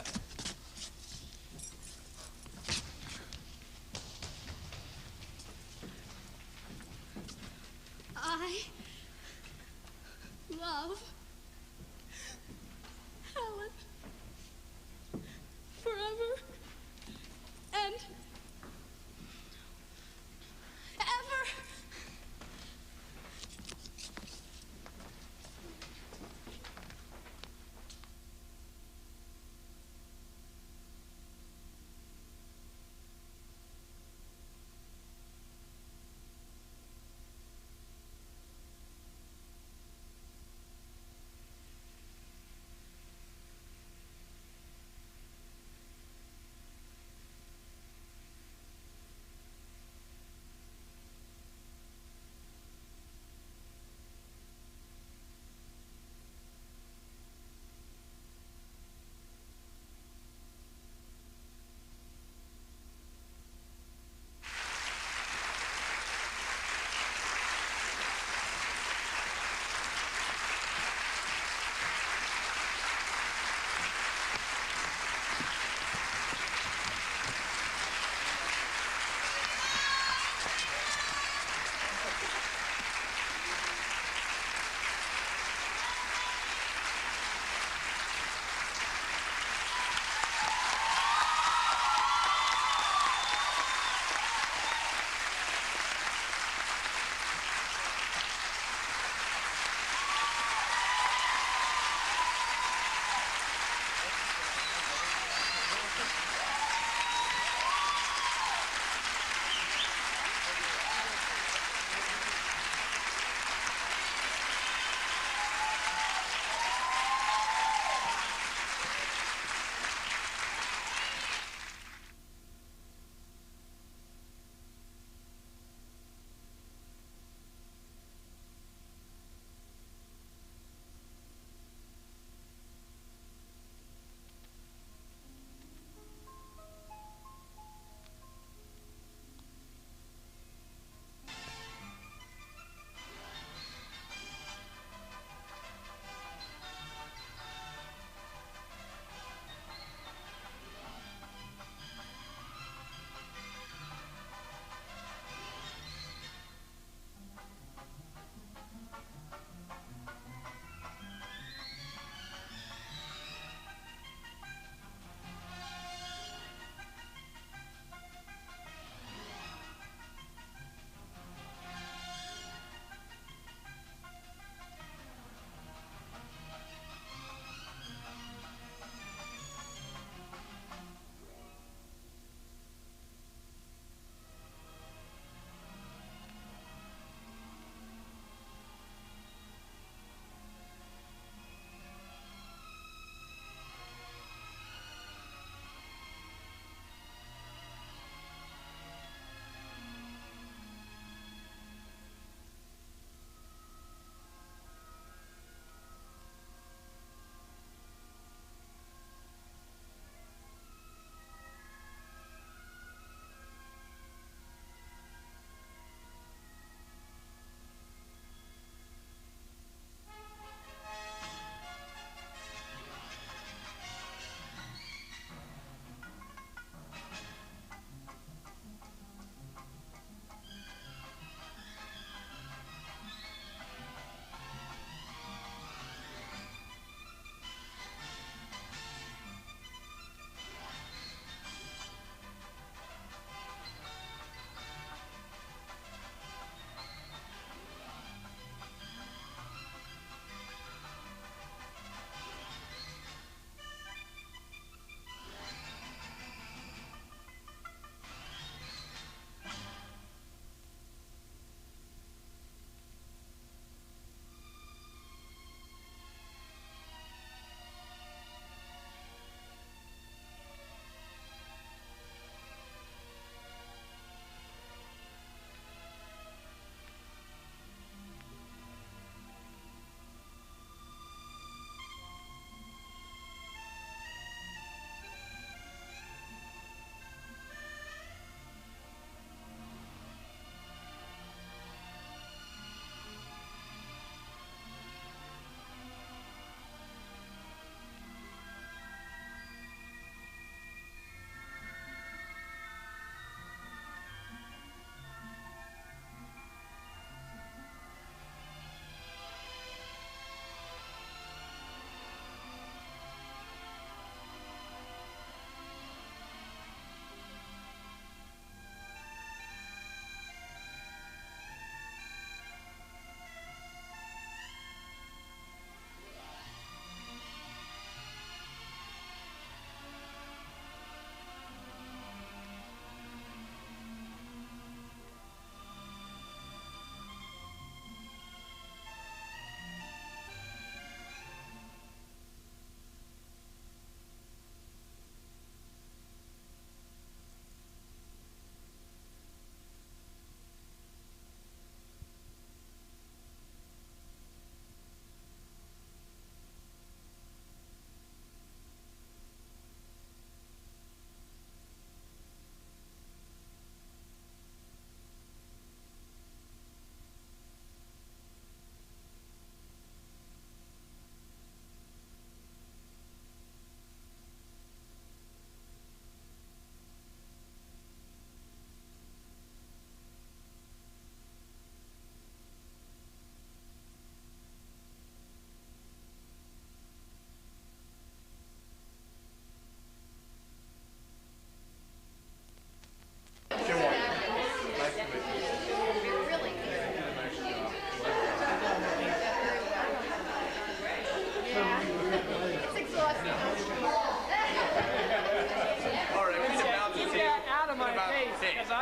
I love Helen forever and ever.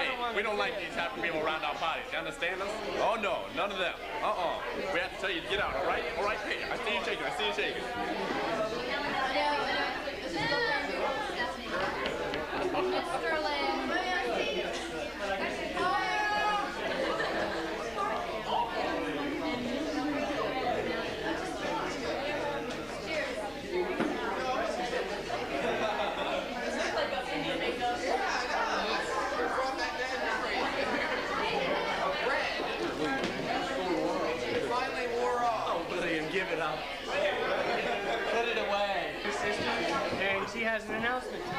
don't want we don't like these having people around our parties. You understand us? Oh, no, none of them. We have to tell you to get out, all right? All right, hey, I see you shaking, I see you shaking. Mr. Lamb. Give it up. Put it away. Your sister? And she has an announcement to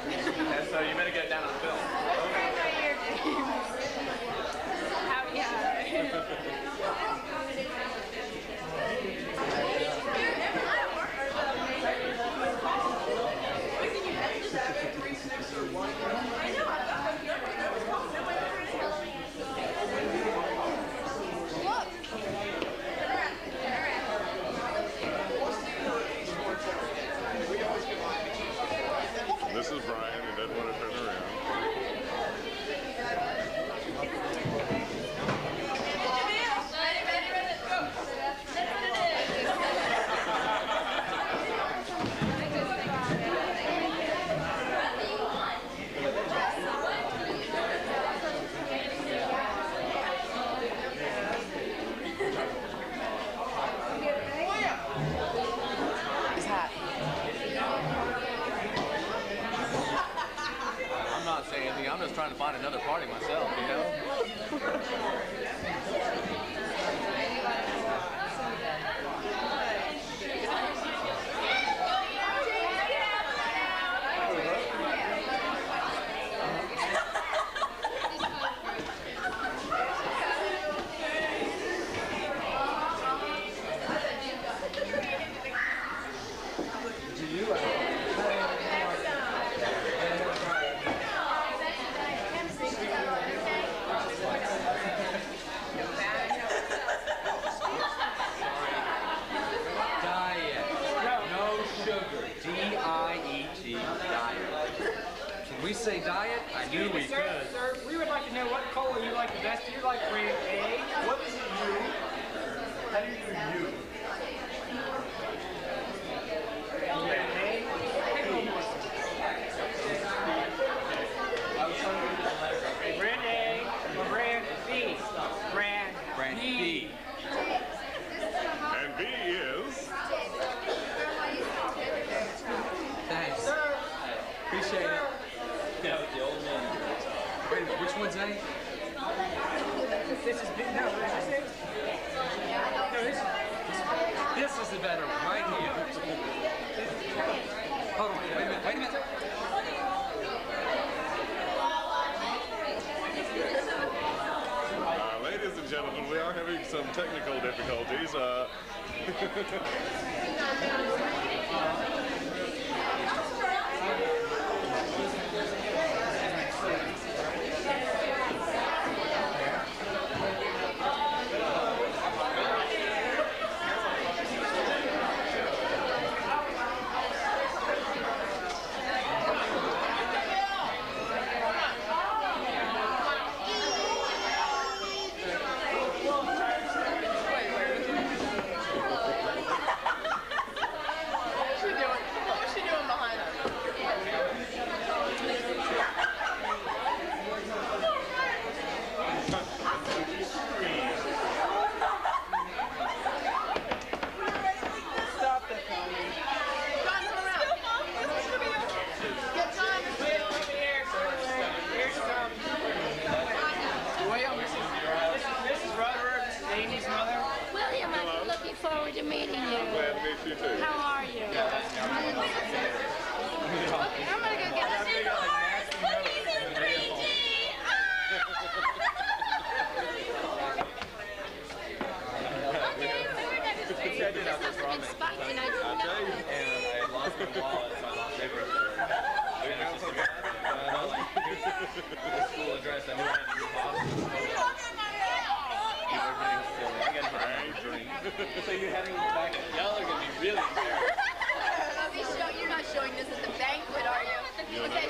make. And so you better get down on film. This is Brian, he doesn't want to turn around. I'm not saying anything. I'm just trying to find another party myself, you know? We say diet? I knew we Sir, could. sir, we would like to know what cola you like the best. Do you like brand A? What is it you? How do you do you? Brand A? Brand A or brand B? Brand B. And B is... Thanks. Sir. Appreciate it. Yeah, with the old man. Wait a minute, which one's A? This is B. No, this is This is the better one, right here. Hold on, wait a minute, wait a minute. Ladies and gentlemen, we are having some technical difficulties. Forward to meeting you. I'm glad to meet you too. How are you? I'm gonna go get us in cookies in 3D. Okay, this must have been spiked and I didn't know. And I lost my wallet, so I lost everything. It was just a bad, the school address, I knew I had to move off. So you're heading back. Y'all are going to be really embarrassed. You're not showing this at the banquet, are you? Okay,